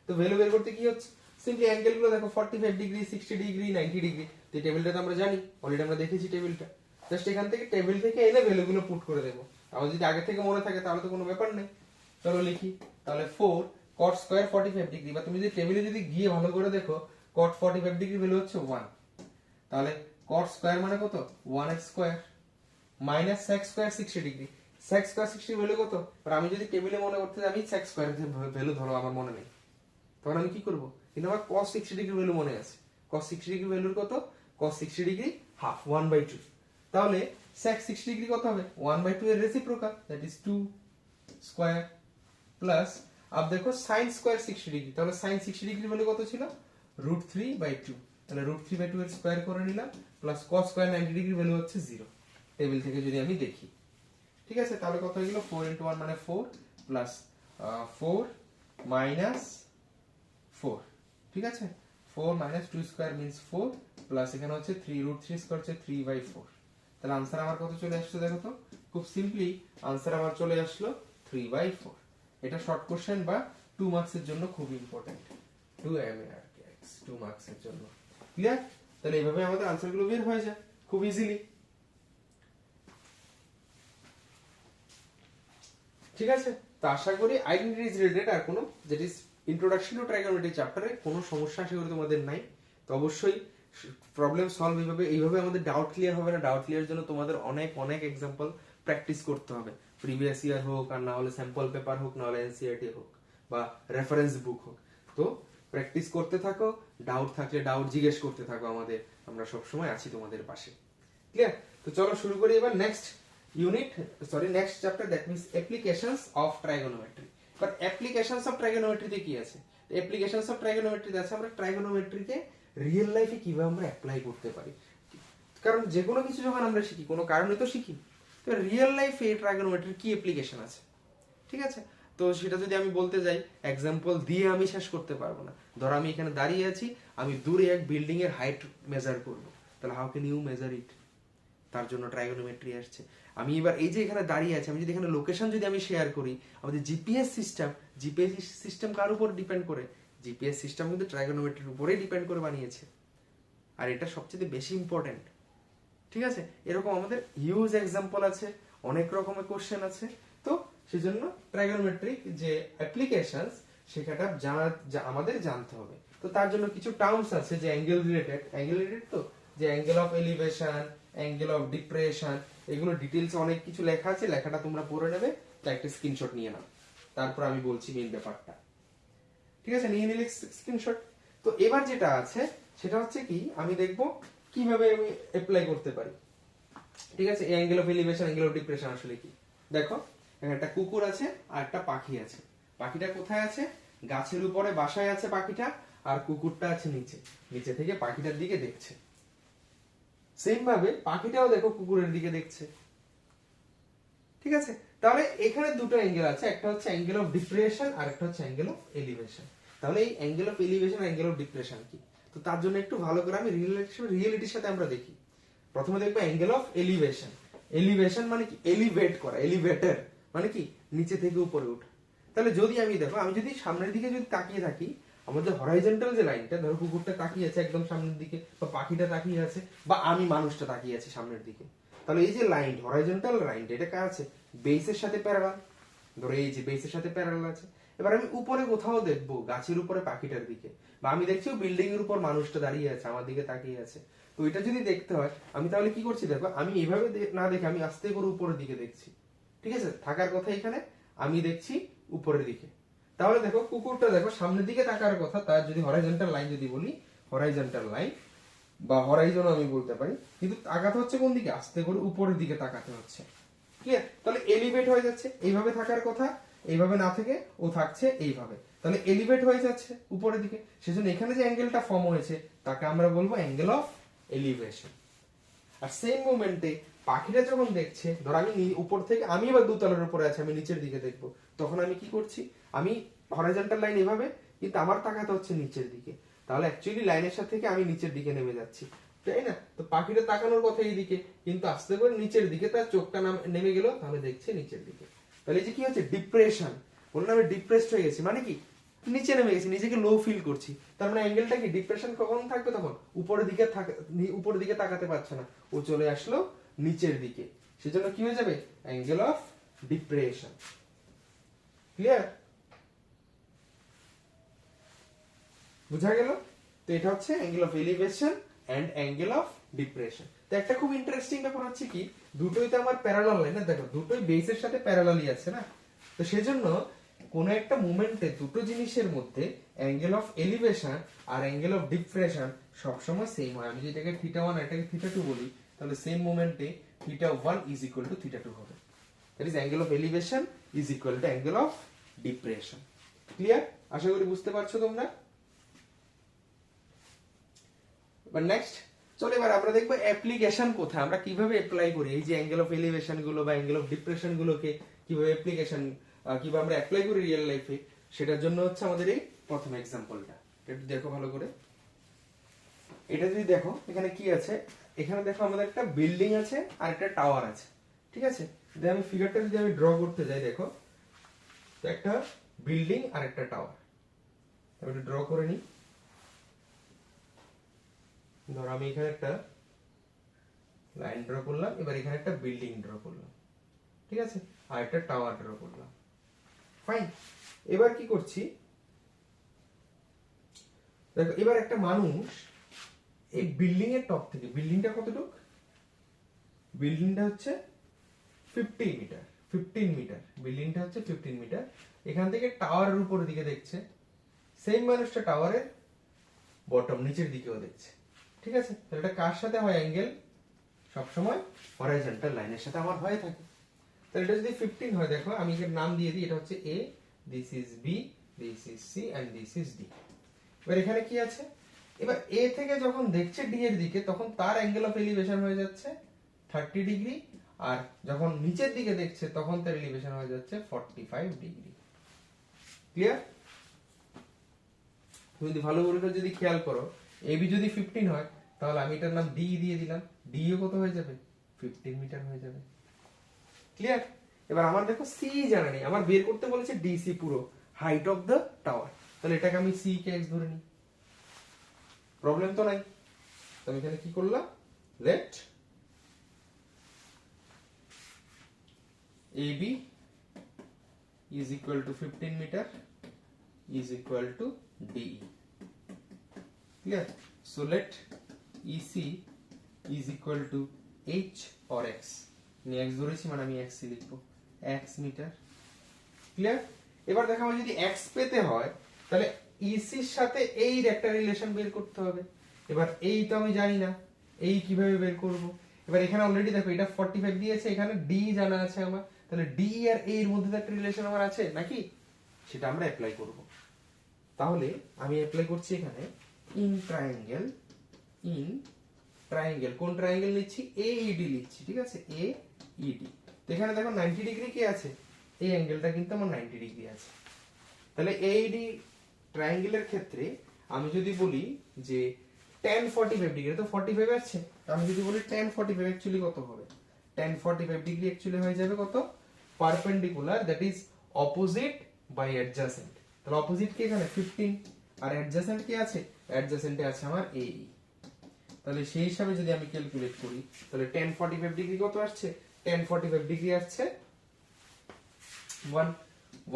তো ভ্যালু বের করতে কি হচ্ছে, সিম্পলি অ্যাঙ্গেলগুলো দেখো 45 ডিগ্রি, 60 ডিগ্রি, 90 ডিগ্রি। তো এই টেবিলটা তো আমরা জানি, অলরেডি আমরা দেখেছি টেবিলটা, জাস্ট এখান থেকে টেবিল থেকে এনে ভ্যালুগুলো পুট করে দেবো। আমার যদি আগে থেকে মনে থাকে তাহলে তো কোনো ব্যাপার নেই। চলো লিখি, তাহলে 4 cot স্কয়ার 45 ডিগ্রি, বা তুমি যদি টেবিলে যদি গিয়ে ভালো করে দেখো cot 45 ডিগ্রি ভ্যালু হচ্ছে 1, তাহলে cot স্কয়ার মানে কত 1x square minus sec square 60 degree, sec square 60 value কত, আর আমি যদি টেবিলে মনে করতে আমি sec স্কয়ার ভ্যালু ধরো আমার মনে নেই, তখন আমি কি করব, কিন্তু আমার cos 60 ডিগ্রি ভ্যালু মনে আছে, cos 60 ডিগ্রি ভ্যালুর কত, cos 60 ডিগ্রি হাফ 1/2, তাহলে sec 60 ডিগ্রি কত হবে 1/2 এর reciprocal, that is 2 square plus, अब देखो sin স্কয়ার 60 ডিগ্রি, তাহলে sin 60 ডিগ্রি ভ্যালু কত ছিল √3/2, তাহলে √3/2 এর স্কয়ার করে নিলাম plus cos square 90 degree value হচ্ছে 0 টেবিল থেকে যদি আমি দেখি। ঠিক আছে, তাহলে কত হয়ে গেল 4 * 1 মানে 4 প্লাস 4 মাইনাস 4। ঠিক আছে, 4 মাইনাস 2 স্কয়ার মিন্স 4 প্লাস এখানে হচ্ছে 3 √3 স্কয়ার হচ্ছে 3/4। তাহলে आंसर আমার কত চলে আসছে দেখো তো, খুব সিম্পলি आंसर আমার চলে আসলো 3/4। এটা শর্ট কোশ্চেন বা 2 মার্কসের জন্য খুব ইম্পর্টেন্ট, 2 MARKS 2 মার্কসের জন্য। ক্লিয়ার? তাহলে এইভাবে আমাদের आंसर গুলো বের হয়ে যায় খুব ইজিলি। ঠিক আছে, তো আশা করি আইডেন্টিটিজ রিলেটেড আর কোনো যেটি ইন্ট্রোডাকশন টু ট্রাইগোনোমেট্রি চ্যাপ্টারে কোনো সমস্যা আশা করি তোমাদের নাই। তো অবশ্যই প্রবলেম সলভ এইভাবে আমাদের ডাউট ক্লিয়ার হবে না। ডাউট ক্লিয়ার জন্য তোমাদের অনেক অনেক एग्जांपल প্র্যাকটিস করতে হবে, প্রিভিয়াস ইয়ার হোক আর না হলে স্যাম্পল পেপার হোক না হলে এনসিইআরটি হোক বা রেফারেন্স বুক হোক। তো প্র্যাকটিস করতে থাকো, ডাউট থাকলে ডাউট জিজ্ঞেস করতে থাকো আমাদের, আমরা সব সময় আছি তোমাদের পাশে। ক্লিয়ার? তো চলো শুরু করি এবার next next chapter, that means applications of trigonometry. But applications of ট্রাইগোনোমেট্রিতে কি আছে? অ্যাপ্লিকেশনস অফ ট্রাইগোনোমেট্রিতে আছে আমরা ট্রাইগোনোমেট্রিকে রিয়েল লাইফে কিভাবে আমরা অ্যাপ্লাই করতে পারি। কারণ যে কোনো কিছু যখন আমরা শিখি কোনো কারণে তো শিখি, তো রিয়েল লাইফে ট্রাইগোনোমেট্রির কি অ্যাপ্লিকেশন আছে। ঠিক আছে, তো সেটা যদি আমি বলতে যাই एग्जांपल দিয়ে আমি শেষ করতে পারবো না। ধর আমি এখানে দাঁড়িয়ে আছি, আমি দূরে এক বিল্ডিং এর হাইট মেজার করব, তাহলে হাউ ক্যান ইউ মেজার ইট? তার জন্য ট্রাইগোনোমেট্রি আসছে। আমি এবার এই যে এখানে দাঁড়িয়ে আছি, আমি যদি এখানে লোকেশন যদি আমি শেয়ার করি, আমাদের জিপিএস সিস্টেম কার উপর ডিপেন্ড করে? জিপিএস সিস্টেম কিন্তু ট্রাইগোনোমেট্রির উপরেই ডিপেন্ড করে বানিয়েছে, আর এটা সবচেয়ে বেশি ইম্পর্টেন্ট। ঠিক আছে, এরকম আমাদের হিউজ एग्जांपल আছে, অনেক রকমের কোশ্চেন আছে। তো সেজন্য ট্রাইগোনোমেট্রিক যে অ্যাপ্লিকেশনস সেটা আমাদের জানতে হবে। তো তার জন্য কিছু টার্মস আছে যে অ্যাঙ্গেল রিলেটেড তো, যে angle of elevation, angle of depression, এগুলো ডিটেইলস অনেক কিছু লেখা আছে, লেখাটা তোমরা পড়ে নেবে, তাই একটা স্ক্রিনশট নিয়ে নাও, তারপর আমি বলছি মেইন ব্যাপারটা। ঠিক আছে, নিয়ে নিলে স্ক্রিনশট। তো এবার যেটা আছে সেটা হচ্ছে কি, আমি দেখব কিভাবে আমি অ্যাপ্লাই করতে পারি। ঠিক আছে, angle of elevation, angle of depression আসলে কি? দেখো এখানে একটা কুকুর আছে আর একটা পাখি আছে। পাখিটা কোথায় আছে? গাছের উপরে বাসায় আছে পাখিটা, আর কুকুরটা আছে নিচে থেকে পাখিটার দিকে দেখছে। সেম ভাবে পাখিটাও দেখো কুকুরের দিকে দেখছে। ঠিক আছে, তাহলে এখানে দুটো অ্যাঙ্গেল আছে, একটা হচ্ছে অ্যাঙ্গেল অফ ডিপ্রেশন আর একটা হচ্ছে অ্যাঙ্গেল অফ এলিভেশন। তাহলে এই অ্যাঙ্গেল অফ এলিভেশন আর অ্যাঙ্গেল অফ ডিপ্রেশন কি? তো তার জন্য একটু ভালো করে আমি রিয়েলিটির সাথে আমরা দেখি। প্রথমে দেখবো অ্যাঙ্গেল অফ এলিভেশন। এলিভেশন মানে কি? এলিভেট করা, এলিভেটর মানে কি? নিচে থেকে উপরে ওঠা। তাহলে যদি আমি দেখো, আমি যদি সামনের দিকে যদি তাকিয়ে থাকি, আমাদের হরাইজন্টাল যে লাইনটা, ধরো কুকুরটা তাকিয়ে আছে একদম সামনের দিকে, বা পাখিটা তাকিয়ে আছে, বা আমি মানুষটা তাকিয়ে আছি সামনের দিকে, তাহলে এই যে লাইন হরাইজন্টাল লাইনটা এটা কার আছে? বেসের সাথে প্যারালাল। ধরো এই যে বেসের সাথে প্যারালাল আছে। এবার আমি উপরে কোথাও দেখবো, গাছের উপরে পাখিটার দিকে, বা আমি দেখছি বিল্ডিং এর উপর মানুষটা দাঁড়িয়ে আছে আমার দিকে তাকিয়ে আছে। তো এটা যদি দেখতে হয় আমি তাহলে কি করছি দেখো, আমি এইভাবে না দেখে আমি আস্তে করে উপরের দিকে দেখছি। ঠিক আছে, থাকার কথা এখানে, আমি দেখছি উপরের দিকে। তাহলে দেখো কুকুরটা দেখো সামনের দিকে তাকার কথা, তার যদি হরাইজন্টাল লাইন যদি বলি, হরাইজন্টাল লাইন বা হরাইজন আমি বলতে পারি, কিন্তু তাকাতে হচ্ছে কোন দিকে? আস্তে করে উপরের দিকে তাকাতে হচ্ছে। ক্লিয়ার? তাহলে এলিভেট হয়ে যাচ্ছে, এইভাবে থাকার কথা, এইভাবে না থেকে ও থাকছে এইভাবে, তাহলে এলিভেট হয়ে যাচ্ছে উপরের দিকে। সেজন্য এখানে যে অ্যাঙ্গেলটা ফর্ম হয়েছে তাকে আমরা বলবো অ্যাঙ্গেল অফ এলিভেশন। আর সেম মোমেন্টে পাখিটা যখন দেখছে, ধর আমি উপর থেকে, আমি এবার দুতলার উপরে আছি, আমি নিচের দিকে দেখবো, তখন আমি কি করছি? আমি হরাইজন্টাল লাইন এভাবে, কিন্তু আমার তাকাতে হচ্ছে নিচের দিকে, তাহলে অ্যাকচুয়ালি লাইনের সাথে থেকে আমি নিচের দিকে নেমে যাচ্ছি, তাই না? তো পাখিটা তাকানোর কথা এইদিকে, কিন্তু আস্তে করে নিচের দিকে তার চোখটা নেমে গেল, তাহলে দেখছে নিচের দিকে। তাহলে এই যে কি হচ্ছে? ডিপ্রেশন। বললাম আমি ডিপ্রেসড হয়ে গেছি, মানে কি? নিচে নেমে গেছি, নিজেকে লো ফিল করছি। তার মানে অ্যাঙ্গেলটা কি? ডিপ্রেশন কখন থাকবে? তখন উপরের দিকে তাকাতে পারছে না, ও চলে আসলো নিচের দিকে, সেজন্য কি হয়ে যাবে? Angle of depression. ক্লিয়ার? বুঝা গেল? তো এটা হচ্ছে angle of elevation and angle of depression. তো একটা খুব ইন্টারেস্টিং ব্যাপার হচ্ছে কি, দুটোই তো আমার প্যারালাল লাইন না, দেখো দুটোই বেসের সাথে প্যারালালই আছে না। তো সেজন্য কোন একটা মোমেন্টে দুটো জিনিসের মধ্যে অ্যাঙ্গেল অফ এলিভেশন আর অ্যাঙ্গেল অফ ডিপ্রেশন সবসময় সেম হয়। আমি যদি এটাকে θ1 এটাকে θ2 বলি, তাহলে সেম মোমেন্টে θ1 ইজ ইকুয়াল টু θ2 হবে। That is angle of elevation is equal to angle of depression. Clear? আশা করি বুঝতে পারছো তোমরা। এবার নেক্সট চলো এবার আমরা দেখবো অ্যাপ্লিকেশন কোথায়, আমরা কিভাবে অ্যাপ্লাই করি এই যে অ্যাঙ্গেল অফ এলিভেশন গুলো বা অ্যাঙ্গেল অফ ডিপ্রেশন গুলোকে কিভাবে অ্যাপ্লিকেশন কিভাবে আমরা অ্যাপ্লাই করি রিয়েল লাইফে, সেটার জন্য হচ্ছে আমাদের এই প্রথম এক্সাম্পলটা। একটু দেখো ভালো করে, এটা যদি দেখো এখানে কি আছে, এখানে দেখো আমাদের একটা বিল্ডিং আছে আর একটা টাওয়ার আছে, ঠিক আছে। যদি আমি ফিগারটা যদি আমি ড্র করতে যাই, দেখো তো একটা বিল্ডিং আর একটা টাওয়ার, আমি একটু ড্র করে নিই। ধরো আমি এখানে একটা লাইন ড্র করলাম, এবার এখানে একটা বিল্ডিং ড্র করলাম, ঠিক আছে, আর একটা টাওয়ার ড্র করলাম, ফাইন। এবার কি করছি দেখো, এবার একটা মানুষ এই বিল্ডিং এর টপ থেকে, বিল্ডিংটা কতটুক, বিল্ডিংটা হচ্ছে 15 মিটার, 15 মিটার বিল্ডিংটা হচ্ছে 15 মিটার, এখান থেকে টাওয়ারের উপরের দিকে দেখছে, সেম মানুষটা টাওয়ারের বটম নিচের দিকেও দেখছে, ঠিক আছে। তাহলে এটা কার সাথে হয় অ্যাঙ্গেল, সবসময় হরাইজন্টাল লাইনের সাথে আমার হয়ে থাকে। তাহলে এটা যদি 15 হয়, দেখো আমি এর নাম দিয়ে দিই, এটা হচ্ছে A, this is B, this is C and this is D. এবার এখানে কি আছে, এবার এ থেকে যখন দেখছে ডি এর দিকে, তখন তার অ্যাঙ্গেল অফ এলিভেশন হয়ে যাচ্ছে 30 ডিগ্রি, আর যখন নিচের দিকে দেখছে তখন তার এলিভেশন হয়ে যাচ্ছে 45 ডিগ্রি। ক্লিয়ার? তুমি যদি ভালো করে যদি খেয়াল করো, এবি যদি 15 হয়, তাহলে আমি এটার নাম ডি দিয়ে দিলাম, ডি ও কত হয়ে যাবে, 15 মিটার হয়ে যাবে। ক্লিয়ার? এবার আমার দেখো সি জানা নেই, আমার বের করতে বলেছে ডিসি পুরো হাইট অফ দ্য টাওয়ার, তাহলে এটাকে আমি সি কে এক্স ধরে নিই, প্রবলেম তো নাই। তো আমি এখানে কি করলাম, late AB is equal to 15 meter is equal to DE. Clear? So let EC is equal to H or X. আমি X ধরেছি মানে আমি X লিখবো, X মিটার। ক্লিয়ার? এবার দেখো আমার যদি X পেতে হয়, তাহলে EC এর সাথে এই একটা রিলেশন বের করতে হবে। এবার এই তো আমি জানি না, এই কিভাবে বের করব। এবার এখানে অলরেডি দেখো এটা 45 দিয়েছে, এখানে D জানা আছে আমার, তাহলে ডি আর এ এর মধ্যে একটা রিলেশন আমার আছে নাকি, সেটা আমরা অ্যাপ্লাই করব। তাহলে আমি অ্যাপ্লাই করছি এখানে ইন ট্রায়াঙ্গেল, কোন ট্রায়াঙ্গেল নিচ্ছি, AED নিচ্ছি, ঠিক আছে, AED। তো এখানে দেখো 90 ডিগ্রি কি আছে, এই অ্যাঙ্গেলটা কিন্তু আমার 90 ডিগ্রি আছে। তাহলে AED ট্রায়াঙ্গেলের ক্ষেত্রে আমি যদি বলি যে tan 45 ডিগ্রি, তো 45 আসছে, আমি যদি বলি tan 45 অ্যাকচুয়ালি কত হবে, tan 45 ডিগ্রি অ্যাকচুয়ালি হয়ে যাবে কত, perpendicular, that is opposite by adjacent. তাহলে অপোজিট কি এখানে 15, আর অ্যাডজাসেন্ট কি আছে, অ্যাডজাসেন্টে আছে আমার AE। তাহলে সেই হিসাবে যদি আমি ক্যালকুলেট করি, তাহলে tan 45 ডিগ্রি কত আসছে, tan 45 ডিগ্রি আসছে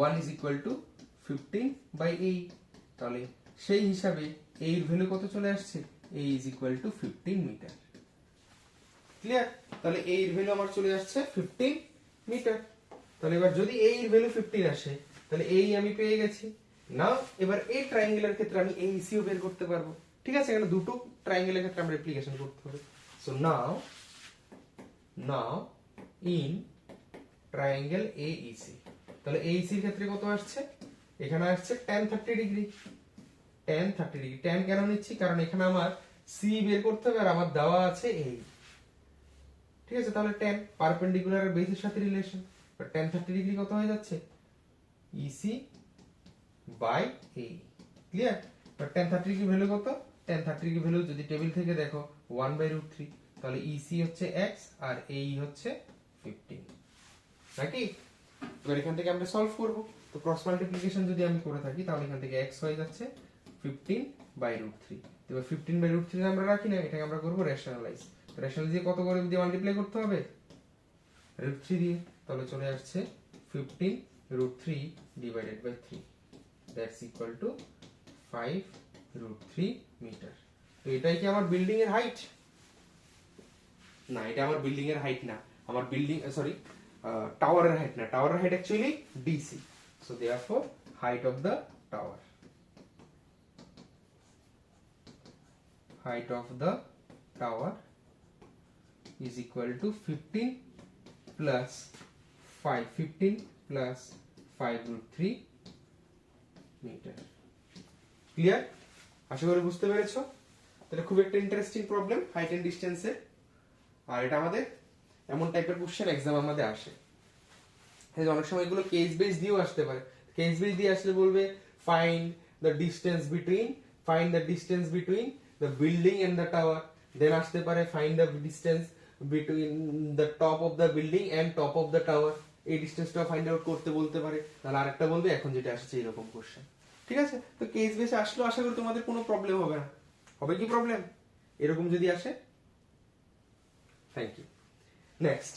1 is equal to 15 by 8। তাহলে সেই হিসাবে A এর ভ্যালু কত চলে আসছে, A is equal to 15 মিটার। ক্লিয়ার? তাহলে A এর ভ্যালু আমার চলে আসছে 15 মিটার। তাহলে এবার যদি A এর ভ্যালু 15 আসে, তাহলে এই আমি পেয়ে গেছি। নাও এবার এই ট্রায়াঙ্গেলের ক্ষেত্রে আমি AEC ও বের করতে পারবো, ঠিক আছে, এখানে দুটো ট্রায়াঙ্গেলের ক্ষেত্রে আমরা অ্যাপ্লিকেশন করতে হবে। So now in triangle AEC, তাহলে AEC এর ক্ষেত্রে কত আসছে, এখানে আসছে tan 30 degree, tan 30 degree. tan কেন নিচ্ছি, কারণ এখানে আমার C বের করতে হবে আর আমার দেওয়া আছে A, ঠিক আছে। তাহলে tan পারপেন্ডিকুলার আর বেসের সাথে রিলেশন, tan 30 ডিগ্রি কত হয়ে যাচ্ছে, EC by A। Clear? But tan 30 degree value কত, tan 30 ডিগ্রি ভ্যালু যদি টেবিল থেকে দেখো 1/√3, তাহলে EC হচ্ছে x আর AE হচ্ছে 15, নাকি? এবার এখান থেকে আমরা সলভ করব। তো ক্রস মাল্টিপ্লিকেশন যদি আমি করে থাকি, তাহলে এখান থেকে x হয়ে যাচ্ছে 15/√3। এবার 15/√3 আমরা রাখি না, এটাকে আমরা করব রেশনালাইজ। রেশনালাইজ দিয়ে কত করে দিয়ে মাল্টিপ্লাই করতে হবে, √3 দিয়ে, তাহলে চলে আসছে 15√3 divided by 3, that's equal to 5√3 metre. তো এটাই কি আমার বিল্ডিং এর হাইট, না এটা আমার বিল্ডিং এর হাইট না, আমার বিল্ডিং সরি টাওয়ারের হাইট না, টাওয়ারের height actually DC, so therefore height of the tower, height of the tower is equal to 15 plus 5√3 metre. Clear? আশা করি বুঝতে পেরেছো। তাহলে খুব একটা ইন্টারেস্টিং প্রবলেম হাইট এন্ড ডিস্টেন্সের। আর এটা আমাদের এমন টাইপের কোশ্চেন এক্সাম আমাদের আসে। অনেক সময় এগুলো কেস বেস দিয়েও আসতে পারে। কেস বেস দিয়ে আসলে বলবে find the distance between the building and the tower. Then আসতে পারে find the distance between the top of the building and top of the tower. এই ডিস্টেন্সটা ফাইন্ড আউট করতে বলতে পারে। তাহলে আরেকটা বলবে এখন যেটা আসছে এরকম কোশ্চেন। ঠিক আছে, তো কেস বেসে আসলেও আশা করি তোমাদের কোনো প্রবলেম হবে না। হবে কি প্রবলেম এরকম যদি আসে? Thank you. নেক্সট,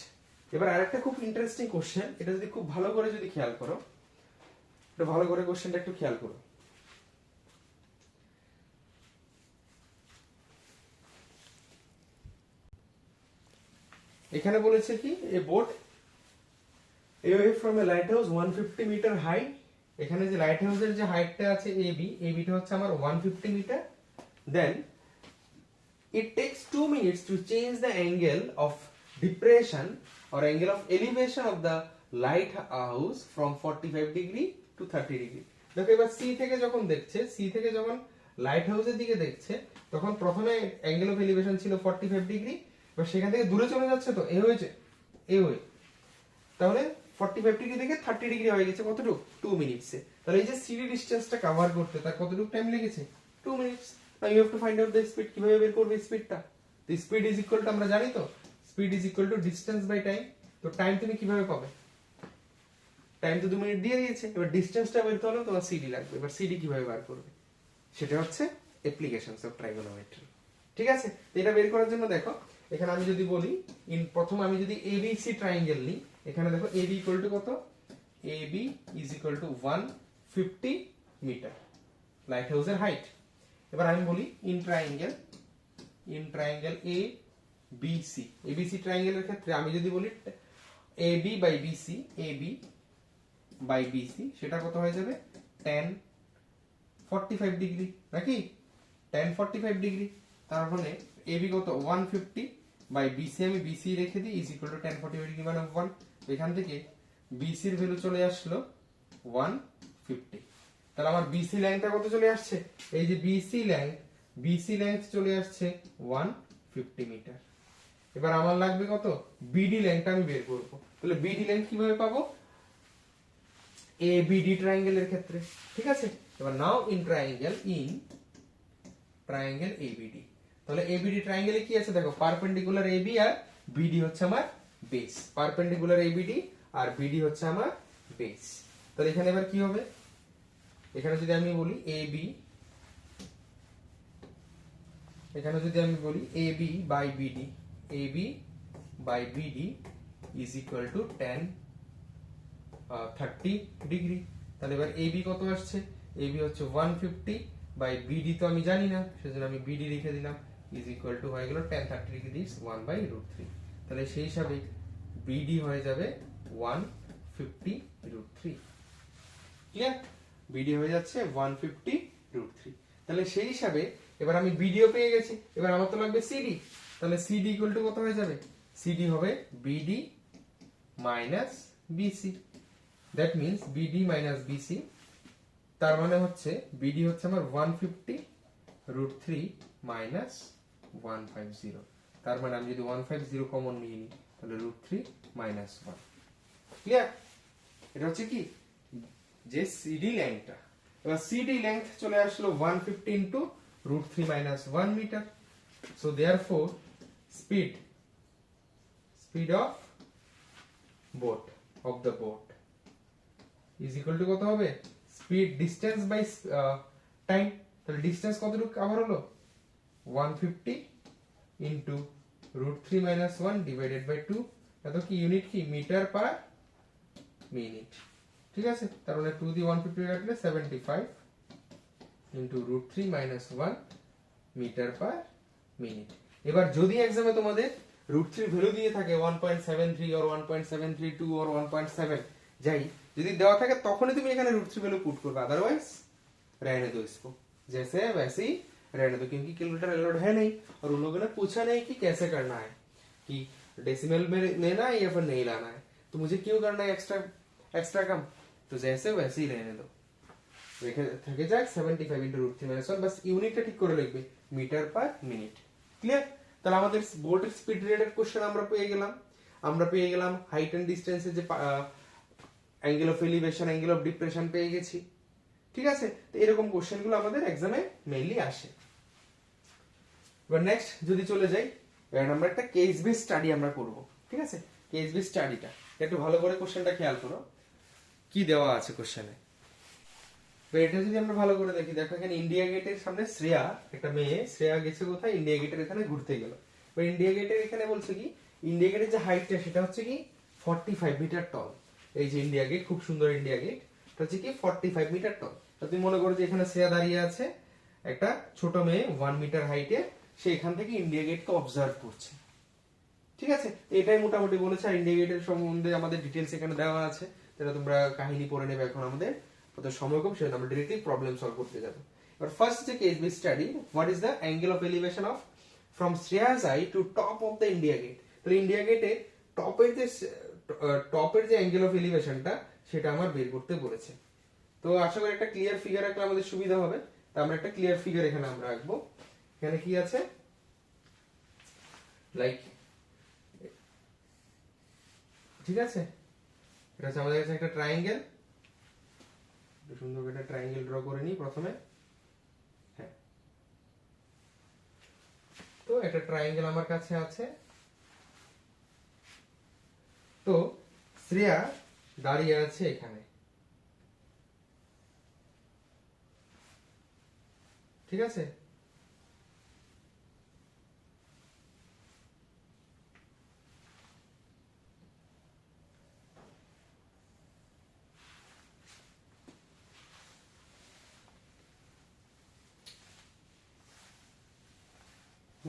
এবার আরেকটা খুব ইন্টারেস্টিং কোশ্চেন, এটা যদি খুব ভালো করে যদি খেয়াল করো, এটা ভালো করে কোশ্চেনটা একটু খেয়াল করো। এখানে বলেছে কি a boat away from a lighthouse 150 metre high. এখানে যে লাইট হাউসের যে হাইটটা আছে এবি টা হচ্ছে আমার 150 metre. Then it takes 2 minutes to change the angle of depression or angle of elevation of the lighthouse from 45 degree to 30 degree। দেখো এবার সি থেকে যখন লাইট হাউসের দিকে দেখছে তখন প্রথমে অ্যাঙ্গেল অফ এলিভেশন ছিল 45 ডিগ্রি, এবার সেখান থেকে দূরে চলে যাচ্ছে তো এ হয়েছে এ হয়ে, তাহলে 45 ডিগ্রি থেকে 30 ডিগ্রি হয়ে গেছে কতটুকু 2 মিনিটসে। তাহলে এই যে সিডি ডিসটেন্সটা কভার করতে তার কতটুকু টাইম লেগেছে 2 minutes. Now you have to find out the speed. কিভাবে বের করবে স্পিডটা? তো স্পিড ইজ ইকুয়াল টু আমরা জানি তো speed is equal to distance by time. তো টাইম তুমি কিভাবে পাবে? টাইম তো 2 মিনিট দিয়ে দিয়েছে, এবার ডিসটেন্সটা বের করতে হলে তোমার সিডি লাগবে। এবার সিডি কিভাবে বার করবে সেটা হচ্ছে অ্যাপ্লিকেশনস অফ ট্রাইগোনোমেট্রি। ঠিক আছে, তো এটা বের করার জন্য দেখো এখানে আমি যদি বলি প্রথম আমি যদি এবিসি ট্রায়াঙ্গেল নিই, এখানে দেখো এবি ইকুয়াল টু কত? AB is equal to 150 metre light হাউসের হাইট। এবার আমি বলি in triangle A BC, ABC ট্রায়াঙ্গেলের ক্ষেত্রে আমি যদি বলি এবি বাই বিসি সেটা কত হয়ে যাবে? tan 45 ডিগ্রি নাকি tan 45 ডিগ্রি। তার মানে এবি কত 150 বাই বিসি, আমি বিসি রেখে দিই is equal to tan 45 degree মানে 1। এখান থেকে বিসি এর ভ্যালু চলে আসলো 150। তাহলে আমার বিসি লাইনটা কত চলে আসছে? এই যে বিসি লেংথ চলে আসছে 150 মিটার। এবার আমার লাগবে কত? বিডি লেংথটা আমি বের করব। তাহলে বিডি লেংথ কিভাবে পাবো? এবিডি ট্রায়াঙ্গেলের ক্ষেত্রে। ঠিক আছে, এবার নাও ইন ট্রায়াঙ্গেল এবিডি। তাহলে এবিডি ট্রায়াঙ্গেলে কি আছে দেখো, পারপেন্ডিকুলার এবি আর বিডি হচ্ছে আমার বেস। পারপেন্ডিকুলার এবিডি আর বিডি হচ্ছে আমার বেস। তাহলে এখানে এবার কি হবে? এখানে যদি আমি বলি এবি, এখানে যদি আমি বলি AB by BD is equal to tan 30 degree. তাহলে এবার এবি কত আসছে? এবি হচ্ছে 150 বাই বিডি তো আমি জানি না, সেজন্য আমি বিডি লিখে দিলাম ইজ ইকুয়াল টু হয়ে গেল tan 30 ডিগ্রি 1/√3। তাহলে সেই হিসাবে বিডি হয়ে যাবে 150√3। ক্লিয়ার? বিডি হয়ে যাচ্ছে 150√3। তাহলে সেই হিসাবে এবার আমি বিডিও পেয়ে গেছি, এবার আমার তো লাগবে সিডি। তাহলে সিডি ইকুয়াল টু কত হয়ে যাবে? সিডি হবে BD minus BC. That means BD minus BC, তার মানে হচ্ছে বিডি হচ্ছে আমার 150√3 মাইনাস 150। তার মানে আমি যদি 150 কমন নিয়ে নিই তাহলে √3 মাইনাস 1। ক্লিয়ার? এটা হচ্ছে কি যে সিডি লেংথটা। এবার সিডি লেংথ চলে আসলো 150 into √3 minus 1 metre. So therefore speed of the boat is equal to কত হবে? Speed distance by time. তাহলে ডিসটেন্স কতটুকু কভার হলো? 150 ইনটু √3 মাইনাস 1 ডিভাইডেড বাই 2। এত কি ইউনিট কি? Metre per minute. ঠিক আছে, তার মানে 2 দিয়ে 150 কাটলে 75 into √3 minus 1 metre per minute. এবার যদি এক্সামে তোমাদের √3 ভ্যালু দিয়ে থাকে 1.73 or 1.732 or 1.7 যাই যদি দেওয়া থাকে তখনই তুমি এখানে √3 ভ্যালু पुट করবে, अदरवाइज रहने दो इसको जैसे है वैसे ही रहने दो, क्योंकि कैलकुलेटर अलाउड है नहीं और उन लोगों ने पूछा नहीं कि कैसे करना है, कि डेसिमल में लेना है या फिर नहीं लाना है। तो मुझे क्यों करना है एक्स्ट्रा कम? तो जैसे वैसे ही रहने दो। রেখে থেকে যাক 75 ইনটু √3 - 1, বাস ইউনিটটা ঠিক করে লিখবে মিটার পার মিনিট। ক্লিয়ার? তাহলে আমাদের বোর্ডের স্পিড রিলেটেড কোশ্চেন আমরা পেয়ে গেলাম হাইট এন্ড ডিসটেন্সে যে angle of elevation, angle of depression পেয়ে গেছি। ঠিক আছে, তো এরকম কোশ্চেনগুলো আমাদের এক্সামে মেইনলি আসে। এবার নেক্সট যদি চলে যাই, এবার আমরা একটা কেস বেস স্টাডি আমরা করব। ঠিক আছে, কেস বেস স্টাডিটা একটু ভালো করে কোশ্চেনটা খেয়াল করো, কি দেওয়া আছে কোশ্চেনে। তো এটা যদি আমরা ভালো করে দেখি, দেখো এখানে ইন্ডিয়া গেটের সামনে শ্রেয়া, একটা মেয়ে, শ্রেয়া গেছে কোথায়, ইন্ডিয়া গেটের এখানে ঘুরতে গেল। এবার ইন্ডিয়া গেটের এখানে বলছে কি, ইন্ডিয়া গেটের যে হাইটটা সেটা হচ্ছে কি 45 মিটার টল। এই যে ইন্ডিয়া গেট, খুব সুন্দর ইন্ডিয়া গেট, এটা হচ্ছে কি 45 মিটার টল। তুমি মনে করো যে এখানে শ্রেয়া দাঁড়িয়ে আছে, একটা ছোট মেয়ে 1 মিটার হাইটে, সে এখান থেকে ইন্ডিয়া গেটকে অবজার্ভ করছে। ঠিক আছে, এটাই মোটামুটি বলেছে। আর ইন্ডিয়া গেটের সম্বন্ধে আমাদের ডিটেলস এখানে দেওয়া আছে, যেটা তোমরা কাহিনী পড়ে নেবে। এখন আমাদের কত সময় কম, সেটা আমরা ডিরেক্টলি প্রবলেম সলভ করতে যাব। এবার ফার্স্ট যে case base study, what is the angle of elevation of from Shreyas eye to top of the India Gate. তাহলে ইন্ডিয়া গেটে টপের যে অ্যাঙ্গেল অফ এলিভেশনটা সেটা আমার বের করতে বলেছে। তো আশা করি একটা ক্লিয়ার ফিগার রাখলে আমাদের সুবিধা হবে। তো আমরা একটা ক্লিয়ার ফিগার এখানে আমরা রাখবো। এখানে কি আছে, লাইক, ঠিক আছে, এটা হচ্ছে আমাদের কাছে একটা ট্রায়াঙ্গেল। সুন্দর একটা ট্রায়াঙ্গেল ড্র করে নিই প্রথমে। হ্যাঁ, তো একটা ট্রায়াঙ্গেল আমার কাছে আছে। তো শ্রেয়া দাঁড়িয়ে আছে এখানে। ঠিক আছে,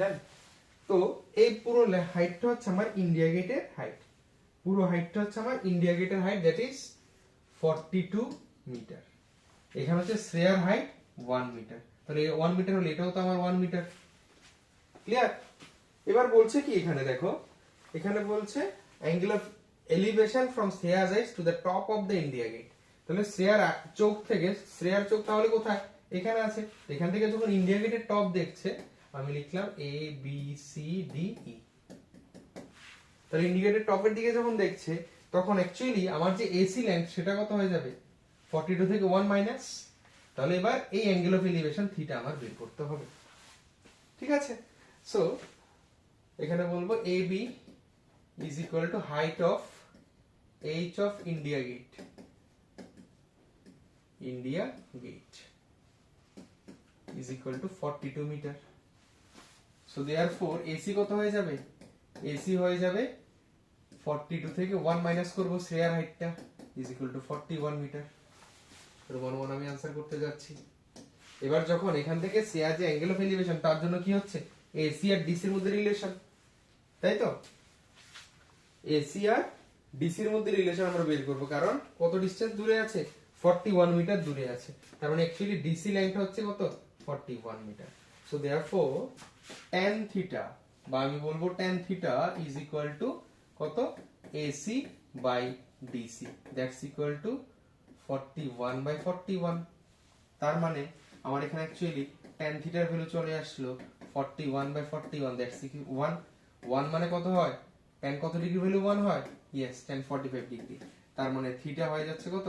দেন তো এই পুরো হাইটটা হচ্ছে আমার ইন্ডিয়া গেটের হাইট। পুরো হাইটটা হচ্ছে আমার ইন্ডিয়া গেটের হাইট, দ্যাট ইজ 42 মিটার। এখানে হচ্ছে শ্রেয়ার হাইট 1 মিটার। তাহলে 1 মিটার হলে এটাও তো আমার 1 মিটার। ক্লিয়ার? এবার বলছে কি, এখানে দেখো, এখানে বলছে angle of elevation from Shreyas eyes to the top of the India Gate. তাহলে শ্রেয়ার চোখ থেকে, শ্রেয়ার চোখ তাহলে কোথায়, এখানে আছে। এখান থেকে যখন ইন্ডিয়া গেটের টপ দেখছে, আমি লিখলাম A B C D E. তাহলে ইন্ডিকেটর টপের দিকে যখন দেখছে, তখন অ্যাকচুয়ালি আমার যে এসি লেন্থ সেটা কত হয়ে যাবে, 42 থেকে 1 মাইনাস। তাহলে এবার এই অ্যাঙ্গেল অফ এলিভেশন থিটা আমার বের করতে হবে। ঠিক আছে, সো এখানে বলবো A B is equal to height of H of India Gate, India Gate is equal to 42 metre. So therefore AC কত হয়ে যাবে, এসি হয়ে যাবে 42 থেকে 1 মাইনাস করব শ্রেয়ার হাইটটা, ইজ ইকুয়াল টু 41 মিটার। তো 1 আমি आंसर করতে যাচ্ছি। এবার যখন এখান থেকে শ্রেয়ার যে অ্যাঙ্গেল অফ এলিভেশন, তার জন্য কি হচ্ছে, এসি আর ডিসি এর মধ্যে রিলেশন, তাই তো? এসি আর ডিসি এর মধ্যে রিলেশন আমরা বের করব, কারণ কত ডিসটেন্স দূরে আছে, 41 মিটার দূরে আছে। তার মানে অ্যাকচুয়ালি ডিসি লাইনটা হচ্ছে কত, 41 মিটার। সো देयरफॉर tan থিটা, বা আমি বলবো tan theta is equal to কত, AC by DC, that's equal to 41 by 41। তার মানে আমার এখানে অ্যাকচুয়ালি tan থিটার ভ্যালু চলে আসলো 41 বাই 41, দ্যাটস ইকুয়াল 1 মানে কত হয়, tan কত ডিগ্রি ভ্যালু 1 হয়, यस tan 45 ডিগ্রি। তার মানে থিটা হয়ে যাচ্ছে কত,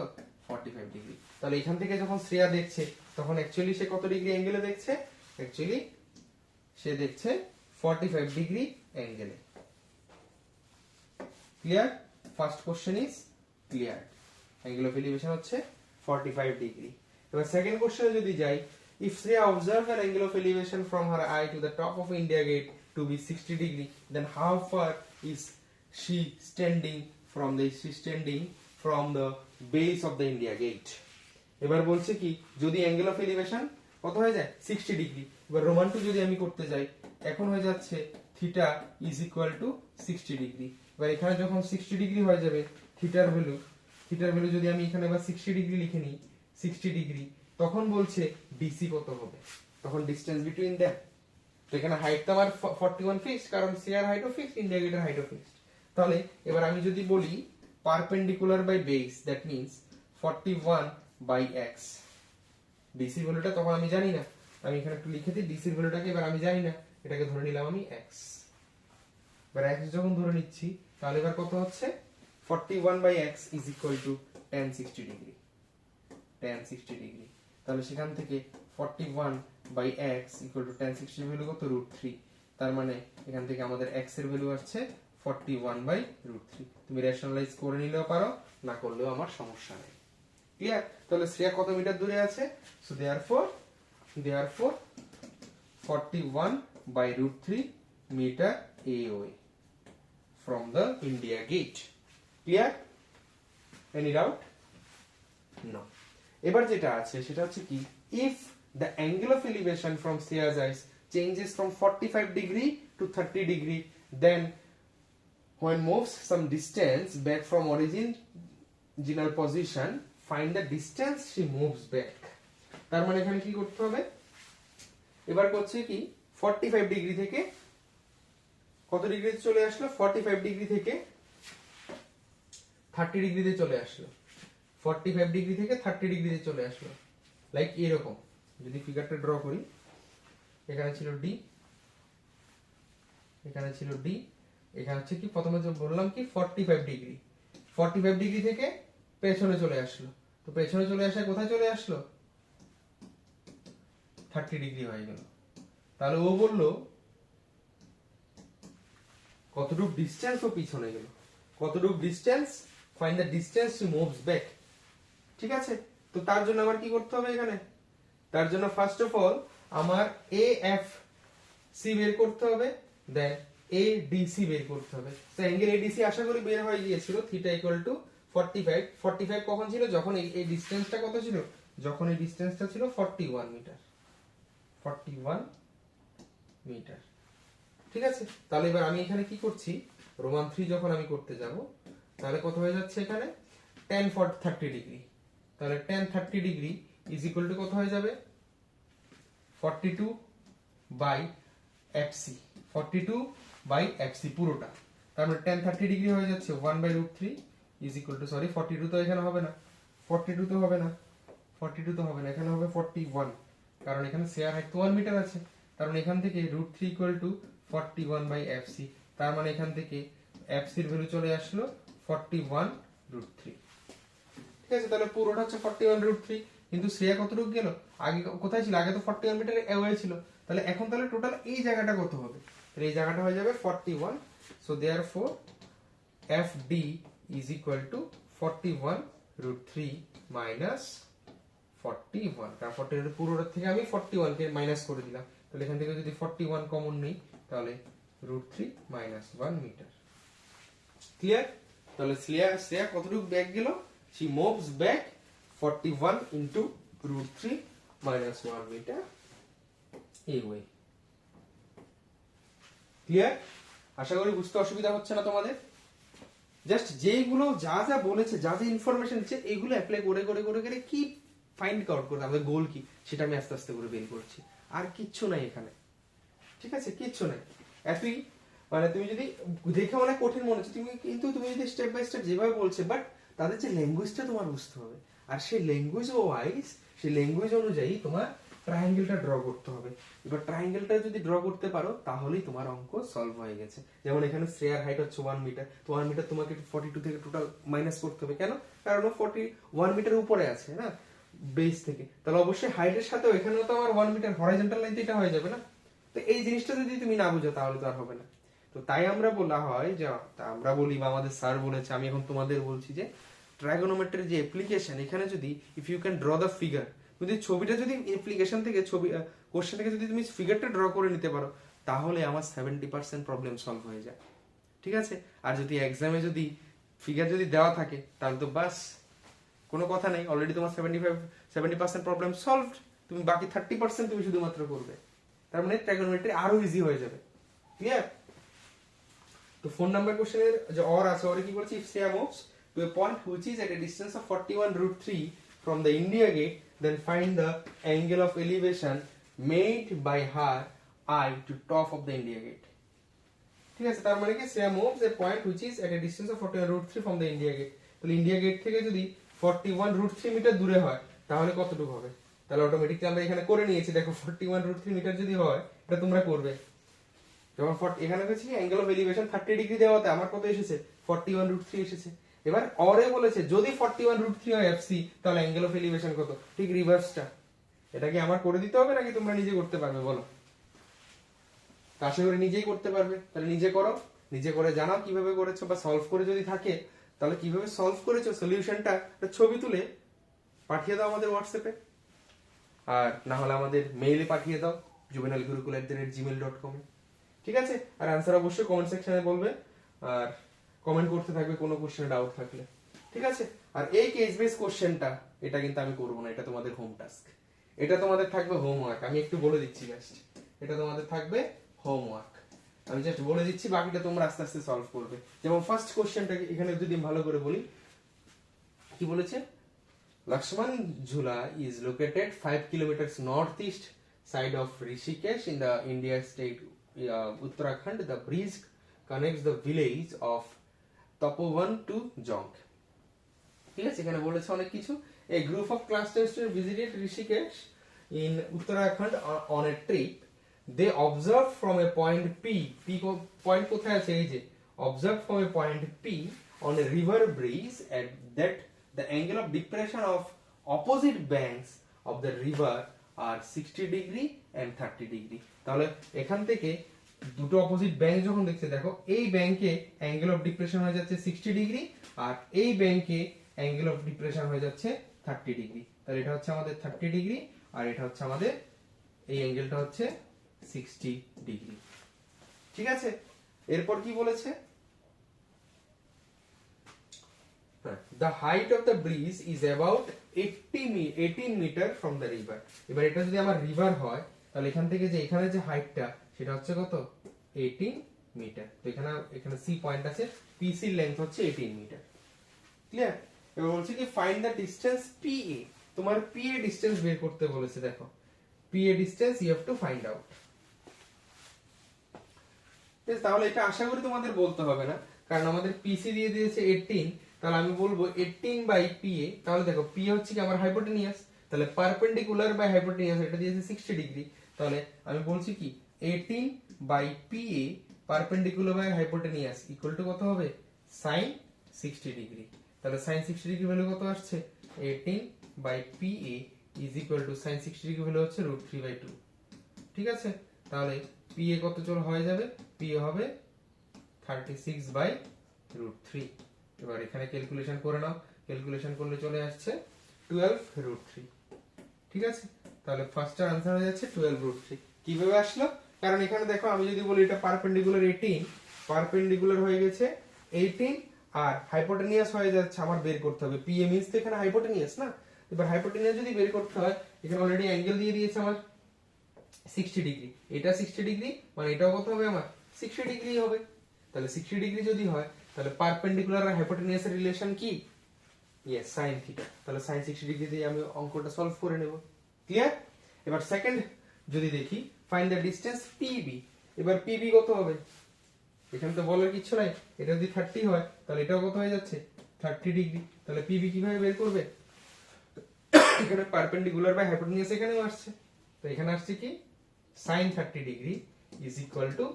45 ডিগ্রি। তাহলে এখান থেকে যখন শ্রেয়া দেখছে, তখন অ্যাকচুয়ালি সে কত ডিগ্রি অ্যাঙ্গেলে দেখছে, অ্যাকচুয়ালি সে দেখছে 45 ডিগ্রি অ্যাঙ্গেলে। Clear? First question is clear, angle of elevation হচ্ছে 45 ডিগ্রি। এবার সেকেন্ড কোশ্চেনে যদি যাই, if Shreya observe an angle of elevation from her eye to the top of India Gate to be 60 degree, then how far is she standing from the base of the India Gate? এবার বলছে কি, যদি অ্যাঙ্গেল অফ এলিভেশন কত হয়ে যায়, 60 ডিগ্রি। এবার রোমান 2 যদি আমি করতে যাই, এখন হয়ে যাচ্ছে theta is equal two 60 degree. এবার এখানে যখন 60 ডিগ্রি হয়ে যাবে, থিটার ভ্যালু যদি আমি এখানে এবার 60 ডিগ্রি লিখে নিই, 60 ডিগ্রি, তখন বলছে ডিসি কত হবে, তখন ডিসটেন্স বিটুইন দ্যাম। তো এখানে হাইট তো আমার 41 ফিক্সড, কারণ সিআর হাইটও ফিক্সড, ইন্ডিয়া গেটের হাইটও ফিক্সড। তাহলে এবার আমি যদি বলি perpendicular by base, that means 41 by x, DC ভ্যালুটা তখন আমি জানি না, আমি এখানে একটু লিখে দিই ডিসির ভ্যালুটাকে, এবার আমি জানি না, এটাকে ধরে নিলাম আমি x। এবার x যখন ধরে নিচ্ছি তাহলে এবার কত হচ্ছে 41/x is equal to tan 60 degree, tan 60 degree. তাহলে সেখান থেকে 41/x equal to tan 60 value কত √3, তার মানে এখান থেকে আমাদের x এর ভ্যালু আসছে 41/√3। তুমি রেশনালাইজ করে নিলেও পারো, না করলেও আমার সমস্যা নেই। ক্লিয়ার? তাহলে শ্রেয়া কত মিটার দূরে আছে? So therefore 41/√3 meter away from the India gate. Clear? Any doubt? No. এবার যেটা আছে সেটা হচ্ছে কি, if the angle of elevation from Shreya's eyes changes from 45 degree to 30 degree, then when moves some distance back from original position, find the distance she moves back. তার মানে এখানে কি করতে হবে, এবার করছে কি 45 ডিগ্রি থেকে কত ডিগ্রিতে চলে আসলো, 45 ডিগ্রি থেকে 30 ডিগ্রিতে চলে আসলো, 45 ডিগ্রি থেকে 30 ডিগ্রিতে চলে আসলো, লাইক এরকম। যদি ফিগারটা ড্র করি, এখানে ছিল ডি, এখানে ছিল ডি, এখানে হচ্ছে কি প্রথমে যে বললাম কি 45 ডিগ্রি, 45 ডিগ্রি থেকে পেছনে চলে আসলো, তো পেছনে চলে আসায় কোথায় চলে আসলো 30 ডিগ্রি হয়ে গেল। তাহলে ও বললো কতটুকু ডিসটেন্স ও পিছনে গেল, কতটুকু distance, find the distance to moves back. ঠিক আছে? তো তার জন্য আমার কি করতে হবে এখানে, তার জন্য ফার্স্ট অফ অল আমার AFC বের করতে হবে, দেন ADC বের করতে হবে। তো অ্যাঙ্গেল ADC আশা করি বের হয়ে গিয়েছিল, থিটা ইকুয়াল টু 45। 45 কখন ছিল, যখন এই ডিসটেন্সটা কত ছিল, যখন এই ডিসটেন্সটা ছিল 41 মিটার, 41 মিটার। ঠিক আছে? তাহলে এবার আমি এখানে কি করছি, রোমান 3 যখন আমি করতে যাব, তাহলে কত হয়ে যাচ্ছে এখানে tan 30 ডিগ্রি, তাহলে tan 30 degree is equal to কত হয়ে যাবে 42/FC, 42/FC পুরোটা। তার মানে tan 30 ডিগ্রি হয়ে যাচ্ছে 1/√3 ইজ ইকুয়াল টু, সরি 42 তো এখানে হবে না, 42 তো হবে না, 42 তো হবে না, এখানে হবে 41, কারণ এখানে শেয়ার হাইট তো 1 মিটার আছে। কারণ এখান থেকে √3 ইকুয়াল টু 41/FC, তার মানে এখান থেকে FC এর ভ্যালু চলে আসলো 41√3। ঠিক আছে? তাহলে পুরোটা হচ্ছে 41√3, কিন্তু শ্রেয়া কতটুকু গেল, আগে কোথায় ছিল, আগে তো 41 মিটার অ্যাওয়ে ছিল, তাহলে এখন তাহলে টোটাল এই জায়গাটা কত হবে, তাহলে এই জায়গাটা হয়ে যাবে 41। So therefore FD is equal two 41√3 minus 41, কারণ 41 পুরোটা থেকে আমি 41 কে মাইনাস করে দিলাম, তাহলে এখান থেকে যদি 41 কমন নেই তাহলে √3 মাইনাস 1 মিটার। ক্লিয়ার? তাহলে শ্রেয়া কতটুকু ব্যাক গেল, she moves back 41 into √3 minus 1 meter away. Clear? আশা করি বুঝতে অসুবিধা হচ্ছে না তোমাদের। জাস্ট যেগুলো যা যা বলেছে, যা যা ইনফরমেশন দিচ্ছে, এগুলো অ্যাপ্লাই করে করে করে করে কি ফাইন্ড আউট করে আমাদের গোল কি সেটা আমি আস্তে আস্তে করে বের করছি, আর কিচ্ছু নাই এখানে। ঠিক আছে? কিচ্ছু নাই। এতই মানে তুমি যদি দেখে মনে কঠিন মনে হচ্ছে, তুমি যদি স্টেপ বাই স্টেপ যেভাবে বলছে, বাট তাদের যে ল্যাঙ্গুয়েজটা তোমার বুঝতে হবে, আর সেই ল্যাঙ্গুয়েজ ওয়াইজ, সেই ল্যাঙ্গুয়েজ অনুযায়ী তোমার ট্রায়াঙ্গেলটা ড্র করতে হবে। এবার ট্রায়াঙ্গেলটা যদি ড্র করতে পারো তাহলেই তোমার অঙ্ক সলভ হয়ে গেছে। যেমন এখানে শ্রেয়ার হাইট হচ্ছে 1 মিটার, তো 1 মিটার তোমাকে 42 থেকে টোটাল মাইনাস করতে হবে, কেন, কারণ 41 মিটার উপরে আছে না বেস থেকে, তাহলে অবশ্যই হাইটের সাথে এখানেও তো আমার 1 মিটার হরাইজন্টাল লাইন এটা হয়ে যাবে না। তো এই জিনিসটা যদি তুমি না বুঝো তাহলে তো আর হবে না। তো তাই আমরা বলা হয় যে, আমরা বলি বা আমাদের স্যার বলেছে, আমি এখন তোমাদের বলছি যে ট্রাইগোনোমেট্রির যে অ্যাপ্লিকেশন, এখানে যদি if you can draw the figure, যদি ছবিটা যদি অ্যাপ্লিকেশন থেকে ছবি কোশ্চেন থেকে যদি তুমি ফিগারটা ড্র করে নিতে পারো, তাহলে আমার 70% প্রবলেম সলভ হয়ে যায়। ঠিক আছে? আর যদি এক্সামে যদি ফিগার যদি দেওয়া থাকে তাহলে তো বাস কোনো কথা নেই, অলরেডি তোমার 70% প্রবলেম সলভড, তুমি বাকি 30% তুমি শুধুমাত্র করবে, তার মানে ট্রাইগোনোমেট্রি আরো ইজি হয়ে যাবে। ক্লিয়ার? তো ফোন নাম্বার কোশ্চেনের যে অর আছে, ওরে কি বলছি, if Shreya moves to a point which is at a distance of 41√3 from the India gate, then find the angle of elevation made by her eye to top of the India gate. ঠিক আছে? তার মানে কি Shreya moves a point which is at a distance of 41√3 from the India gate, তাহলে ইন্ডিয়া গেট থেকে যদি 41√3 মিটার দূরে হয় তাহলে কতটুকু হবে, তাহলে অটোমেটিকলি আমরা এখানে করে নিয়েছি। দেখো 41√3 মিটার যদি হয়, এটা তোমরা করবে যখন এখানে হচ্ছে কি অ্যাঙ্গেল অফ এলিভেশন 30 ডিগ্রি দেওয়াতে আমার কত এসেছে 41√3 এসেছে। এবার অরে বলেছে যদি 41√3 হয় এফসি, তাহলে অ্যাঙ্গেল অফ এলিভেশন কত, ঠিক রিভার্সটা। এটা কি আমার করে দিতে হবে নাকি তোমরা নিজে করতে পারবে বলো? আশা করি নিজেই করতে পারবে। তাহলে নিজে করো, নিজে করে জানাও কিভাবে করেছো, বা সলভ করে যদি থাকে তাহলে কিভাবে সলভ করেছো সলিউশনটা ছবি তুলে পাঠিয়ে দাও আমাদের হোয়াটসঅ্যাপে, আর না হলে আমাদের মেইলে পাঠিয়ে দাও juvenilgurukular@gmail.com এ। ঠিক আছে? আর आंसर অবশ্যই কমেন্ট সেকশনে বলবে, আর কমেন্ট করতে থাকবে কোনো কোশ্চেনে ডাউট থাকলে। ঠিক আছে? আর এই কেস বেস কোশ্চেনটা এটা কিন্তু আমি করব না, এটা তোমাদের হোম টাস্ক, এটা তোমাদের থাকবে হোমওয়ার্ক। আমি একটু বলে দিচ্ছি জাস্ট, এটা তোমাদের থাকবে হোমওয়ার্ক। আমি জাস্ট বলে দিচ্ছি, বাকিটা তোমরা আস্তে আস্তে সলভ করবে। যেমন ফার্স্ট কোশ্চেনটাকে এখানে যদি ভালো করে বলি, কি বলেছে? Lakshman Jhula is located 5 kilometers northeast side of Rishikesh in the India state Uttarakhand. The bridge connects the village of Tapovan to Jong. ঠিক আছে, এখানে বলেছে অনেক কিছু। A group of class students visited Rishikesh in Uttarakhand on a trip. They observed from a point P. Point কোথায় আছে? এই যে observed from a point P on a river bridge at that the angle of depression of opposite banks of the river are 60 degree and 30 degree. তাহলে এখান থেকে দুটো অপোজিট ব্যাংক যখন দেখছে, দেখো এই ব্যাংকে অ্যাঙ্গেল অফ ডিপ্রেশন হয়ে যাচ্ছে 60 ডিগ্রি, আর এই ব্যাংকে অ্যাঙ্গেল অফ ডিপ্রেশন হয়ে যাচ্ছে 30 ডিগ্রি। তাহলে এটা হচ্ছে আমাদের 30 ডিগ্রি, আর এটা হচ্ছে আমাদের এই অ্যাঙ্গেলটা হচ্ছে 60 ডিগ্রি। ঠিক আছে? এরপর কি বলেছে? The height of the bridge is about 18 meter from the river. এবার এটা যদি আমার রিভার হয়, তাহলে এখান থেকে যে এখানে যে হাইটটা সেটা হচ্ছে কত? 18 মিটার। তো এখানে সি পয়েন্ট আছে, পিসি এর লেন্থ হচ্ছে 18 মিটার। ক্লিয়ার? এবার বলছে কি ফাইন্ড দ্য ডিসটেন্স পিএ। তোমার পিএ ডিসটেন্স বের করতে বলেছে। দেখো PA distance you have to find out. তাহলে এটা আশা করি তোমাদের বলতে হবে না, কারণ আমাদের পিসি দিয়ে দিয়েছে 18। তাহলে আমি বলবো 18 বাই পিএ। তাহলে দেখো পিএ হচ্ছে কি আমার হাইপোটেনিয়াস, তাহলে পারপেন্ডিকুলার বাই হাইপোটেনিয়াস, এটা দিয়েছে 60 ডিগ্রি। তাহলে আমি বলছি কি 18 by PA perpendicular by hypotenuse equal to কত হবে? sin 60 degree. তাহলে sin 60 ডিগ্রি ভ্যালু কত আসছে? 18 by PA is equal to sin 60 degree value হচ্ছে √3/2। ঠিক আছে? তাহলে পিএ কত চল হয়ে যাবে? পিএ হবে 36/√3। এবার এখানে ক্যালকুলেশন করে নাও, ক্যালকুলেশন করলে চলে আসছে 12√3। ঠিক আছে? তাহলে ফার্স্ট আনসার হয়ে যাচ্ছে 12√3। কিভাবে আসলো? কারণ এখানে দেখো আমি যদি বলি এটা পারপেন্ডিকুলার 18, পারপেন্ডিকুলার হয়ে গেছে 18, আর হাইপোটেনিয়াস হয়ে যাচ্ছে আমার বের করতে হবে। পিএ মিন্স তো এখানে হাইপোটেনিয়াস না। এবার হাইপোটেনিয়াস যদি বের করতে হয়, এখানে অলরেডি অ্যাঙ্গেল দিয়ে দিয়েছে আমার 60 ডিগ্রি। এটা 60 ডিগ্রি, মানে এটাও কত হবে আমার? 60 ডিগ্রি হবে। তাহলে 60 ডিগ্রি যদি হয়, তাহলে পারপেন্ডিকুলার আর হাইপোটেনিয়াসের রিলেশন কি? Yes, sin theta. তাহলে sin 60 ডিগ্রি দিয়ে আমি অঙ্কটা সলভ করে নেব। ক্লিয়ার? এবার সেকেন্ড যদি দেখি, ফাইন্ড দ্য ডিসটেন্স পিবি। এবার পিবি কত হবে? এখানে তো বলার কিছু নাই। এটা যদি 30 হয়, তাহলে এটাও কত হয়ে যাচ্ছে? 30 ডিগ্রি। তাহলে পিবি কিভাবে বের করবে? এখানে পারপেন্ডিকুলার বাই হাইপোটেনিয়াস এখানেও আসছে, তো এখানে আসছে কি sin 30 degree is equal to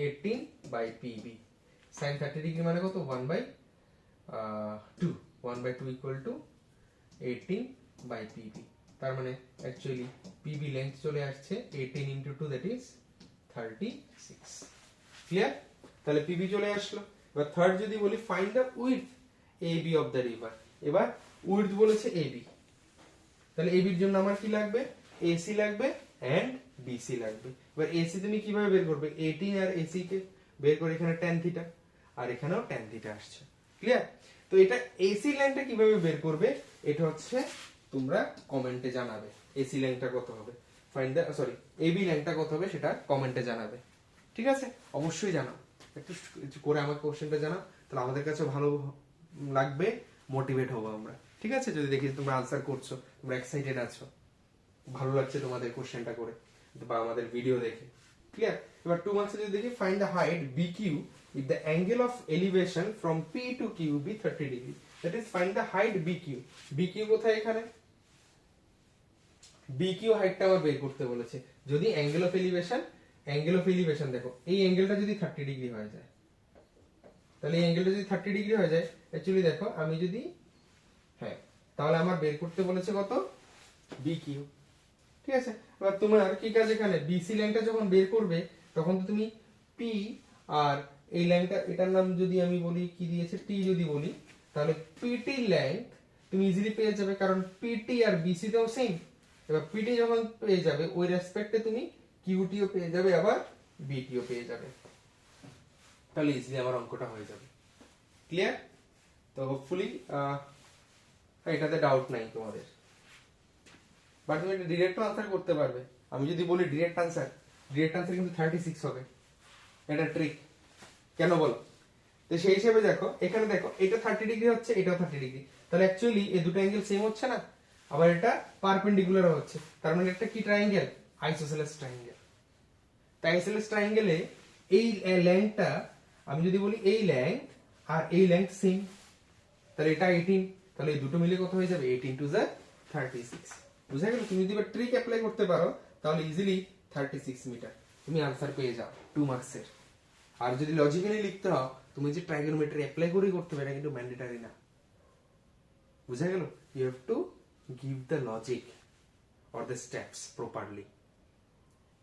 18 by PB. sin 30 degree মানে কত? 1/2। 1/2 ইকুয়াল টু 18 বাই পিবি। তার মানে অ্যাকচুয়ালি পিবি লেন্থ চলে আসছে 18 ইনটু 2, দ্যাট ইজ 36। ক্লিয়ার? তাহলে পিবি চলে আসলো। এবার থার্ড যদি বলি find the width AB of the river. এবার উইডথ বলেছে এবি, তাহলে এবির জন্য আমার কি লাগবে? এসি লাগবে এন্ড বিসি লাগবে। এবার এসি তুমি কিভাবে বের করবে? 18 আর এসি কে বের করে এখানে tan থিটা, আর এখানেও tan থিটা আসছে। ক্লিয়ার? তো এটা এসি লাইনটা কিভাবে বের করবে, এটা হচ্ছে তোমরা কমেন্টে জানাবে। এসি লাইনটা কত হবে, ফাইন্ড দ্য এবি লাইনটা কত হবে সেটা কমেন্টে জানাবে। ঠিক আছে? অবশ্যই জানাও, একটু করে আমাকে কোশ্চেনটা জানাও, তাহলে আমাদের কাছে ভালো লাগবে, মোটিভেট হবো আমরা। ঠিক আছে? যদি দেখি তোমরা আনসার করছো, তোমরা এক্সাইটেড আছো, ভালো লাগছে তোমাদের কোশ্চেনটা করে বা আমাদের ভিডিও দেখে। ক্লিয়ার? এবার 2 মার্কসে যদি দেখি find the height BQ if the angle of elevation from P to Q be 30 degree, that is find the height BQ। BQ কোথায়? এখানে বিকিউ হাইটটা আবার বের করতে বলেছে। যদি অ্যাঙ্গেল অফ এলিভেশন দেখো এই অ্যাঙ্গেলটা যদি 30 ডিগ্রি হয়ে যায়, তাহলে এই অ্যাঙ্গেলটা যদি 30 ডিগ্রি হয়ে যায়, অ্যাকচুয়ালি দেখো আমি যদি, হ্যাঁ, তাহলে আমার বের করতে বলেছে কত, বিকিউ। ঠিক আছে, এবার তোমার কি কাজ, এখানে বিসি লাইনটা যখন বের করবে তখন তো তুমি পি আর এই লাইনটা, এটার নাম যদি আমি বলি কি দিয়েছে, টি যদি বলি, তাহলে পিটি লেন্থ তুমি ইজিলি পেয়ে যাবে, কারণ পিটি আর বিসি তো সেম। এবার পিটি যখন পেয়ে যাবে ওই রেসপেক্টে তুমি কিউটিও পেয়ে যাবে, আবার বিটিও পেয়ে যাবে, তাহলে ইজিলি আমার অঙ্কটা হয়ে যাবে। ক্লিয়ার? তো হোপফুলি এটাতে ডাউট নাই তোমাদের, বাট তুমি এটা ডিরেক্ট আনসার করতে পারবে। আমি যদি বলি ডিরেক্ট আনসার কিন্তু 36 হবে। এটা ট্রিক, কেন বলো? তো সেই হিসেবে দেখো, এখানে দেখো এটা 30 ডিগ্রি হচ্ছে, এটাও 30 ডিগ্রি, তাহলে অ্যাকচুয়ালি এই দুটো অ্যাঙ্গেল সেম হচ্ছে না, আবার এটা পারপেন্ডিকুলার হচ্ছে, তার মানে একটা কি ট্রায়াঙ্গেল, আইসোসেলেস ট্রায়াঙ্গেল। তাই আইসোসেলেস ট্রায়াঙ্গেলে এই লেন্থটা আমি যদি বলি এই লেন্থ আর এই লেন্থ সেম, তাহলে এটা 18, তাহলে এই দুটো মিলে কত হয়ে যাবে, 18 টু 36। বুঝা গেল? তুমি যদি ট্রিক অ্যাপ্লাই করতে পারো তাহলে ইজিলি 36 মিটার তুমি আনসার পেয়ে যাও 2 মার্কসের। আর যদি লজিক্যালি লিখতে হয়, তুমি যে ট্রাইগোনোমেট্রি অ্যাপ্লাই করেই করতে হবে, এটা কিন্তু ম্যান্ডেটরি না। বুঝা গেল? You have to give the logic or the steps properly.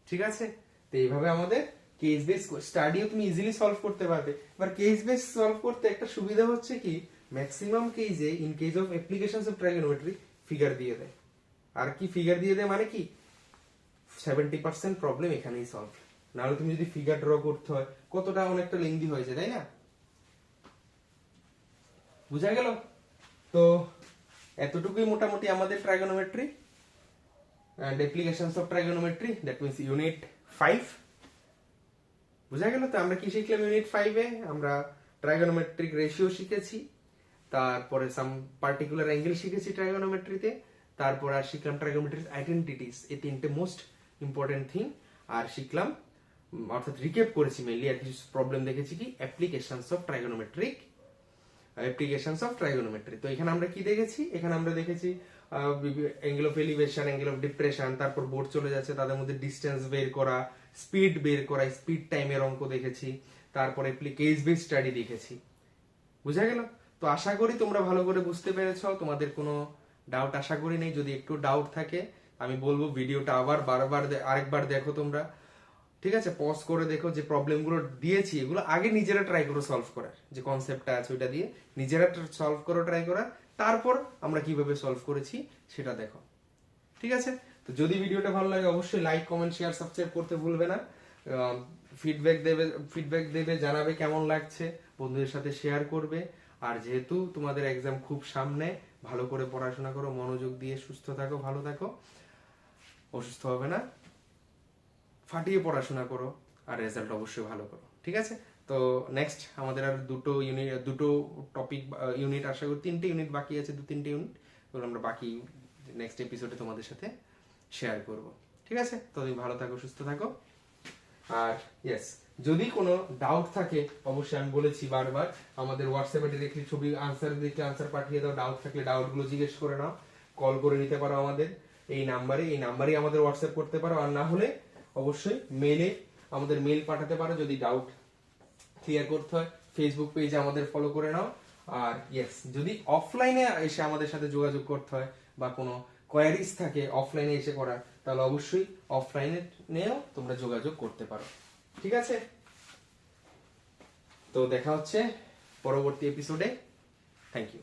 ঠিক আছে? তো এইভাবে আমাদের কেস বেস স্টাডিও তুমি ইজিলি সলভ করতে পারবে। এবার কেস বেস সলভ করতে একটা সুবিধা হচ্ছে কি, ম্যাক্সিমাম কেসে in case of applications of trigonometry figure দিয়ে দেয়। আর কি ফিগার দিয়ে দেয় মানে কি, 70% প্রবলেম এখানেই সলভ। নাহলে তুমি যদি ফিগার ড্র করতে হয়, কতটা অনেকটা লেন্দি হয়ে যায়, তাই না? বুঝা গেল? তো এতটুকুই মোটামুটি আমাদের trigonometry and applications of trigonometry, that means unit 5. বুঝা গেল? তো আমরা কি শিখলাম ইউনিট 5 এ? আমরা ট্রাইগোনোমেট্রিক রেশিও শিখেছি, তারপরে সাম পার্টিকুলার অ্যাঙ্গেল শিখেছি ট্রাইগোনোমেট্রিতে, তারপর আর শিখলাম ট্রাইগোনোমেট্রির আইডেন্টিটিস, এই তিনটে মোস্ট ইম্পর্টেন্ট থিং আর শিখলাম, অর্থাৎ রিক্যাপ করেছি মেইনলি। আর কিছু প্রবলেম দেখেছি কি, অ্যাপ্লিকেশনস অফ ট্রাইগোনোমেট্রি। তো এখানে আমরা কি দেখেছি, এখানে আমরা দেখেছি angle of elevation, angle of depression, তারপর বোর্ড চলে যাচ্ছে, তাদের মধ্যে ডিসটেন্স বের করা, স্পিড বের করা, স্পিড টাইমের অঙ্ক দেখেছি, তারপরে কেস বেস স্টাডি দেখেছি। বুঝা গেল? তো আশা করি তোমরা ভালো করে বুঝতে পেরেছো, তোমাদের কোনো ডাউট আশা করি নেই। যদি একটু ডাউট থাকে আমি বলবো ভিডিওটা আবার আরেকবার দেখো তোমরা। ঠিক আছে, পজ করে দেখো, যে প্রবলেমগুলো দিয়েছি এগুলো আগে নিজেরা ট্রাই করো সলভ করার, যে কনসেপ্টটা আছে ওইটা দিয়ে নিজেরা সলভ করো, ট্রাই করা, তারপর আমরা কিভাবে সলভ করেছি সেটা দেখো। ঠিক আছে? তো যদি ভিডিওটা ভালো লাগে অবশ্যই লাইক, কমেন্ট, শেয়ার, সাবস্ক্রাইব করতে ভুলবে না। ফিডব্যাক দেবে, জানাবে কেমন লাগছে, বন্ধুদের সাথে শেয়ার করবে। আর যেহেতু তোমাদের এক্সাম খুব সামনে, ভালো করে পড়াশোনা করো, মনোযোগ দিয়ে, সুস্থ থাকো, ভালো থাকো, অসুস্থ হবে না, ফাটিয়ে পড়াশোনা করো, আর রেজাল্ট অবশ্যই ভালো করো। ঠিক আছে? তো নেক্সট আমাদের আর দুটো টপিক ইউনিট, আশা করি 3টে ইউনিট বাকি আছে, 2-3টে ইউনিট, ওগুলো আমরা বাকি নেক্সট এপিসোডে তোমাদের সাথে শেয়ার করব। ঠিক আছে? তো তুমি ভালো থাকো, সুস্থ থাকো। আর ইয়েস, যদি কোনো ডাউট থাকে অবশ্যই, আমি বলেছি বারবার, আমাদের হোয়াটসঅ্যাপে ডিরেক্টলি ছবি আনসার পাঠিয়ে দাও। ডাউট থাকলে ডাউটগুলো জিজ্ঞেস করে নাও, কল করে নিতে পারো আমাদের এই নাম্বারে আমাদের হোয়াটসঅ্যাপ করতে পারো। আর না হলে অবশ্যই মেইলে আমাদের মেইল পাঠাতে পারো যদি ডাউট ক্লিয়ার করতে হয়। ফেসবুক পেজে আমাদের ফলো করে নাও। আর ইয়েস, যদি অফলাইনে এসে আমাদের সাথে যোগাযোগ করতে হয় বা কোনো কোয়ারিজ থাকে অফলাইনে এসে করার, তাহলে অবশ্যই অফলাইনে নিয়েও তোমরা যোগাযোগ করতে পারো। ঠিক আছে? তো দেখা হচ্ছে পরবর্তী এপিসোডে। Thank you.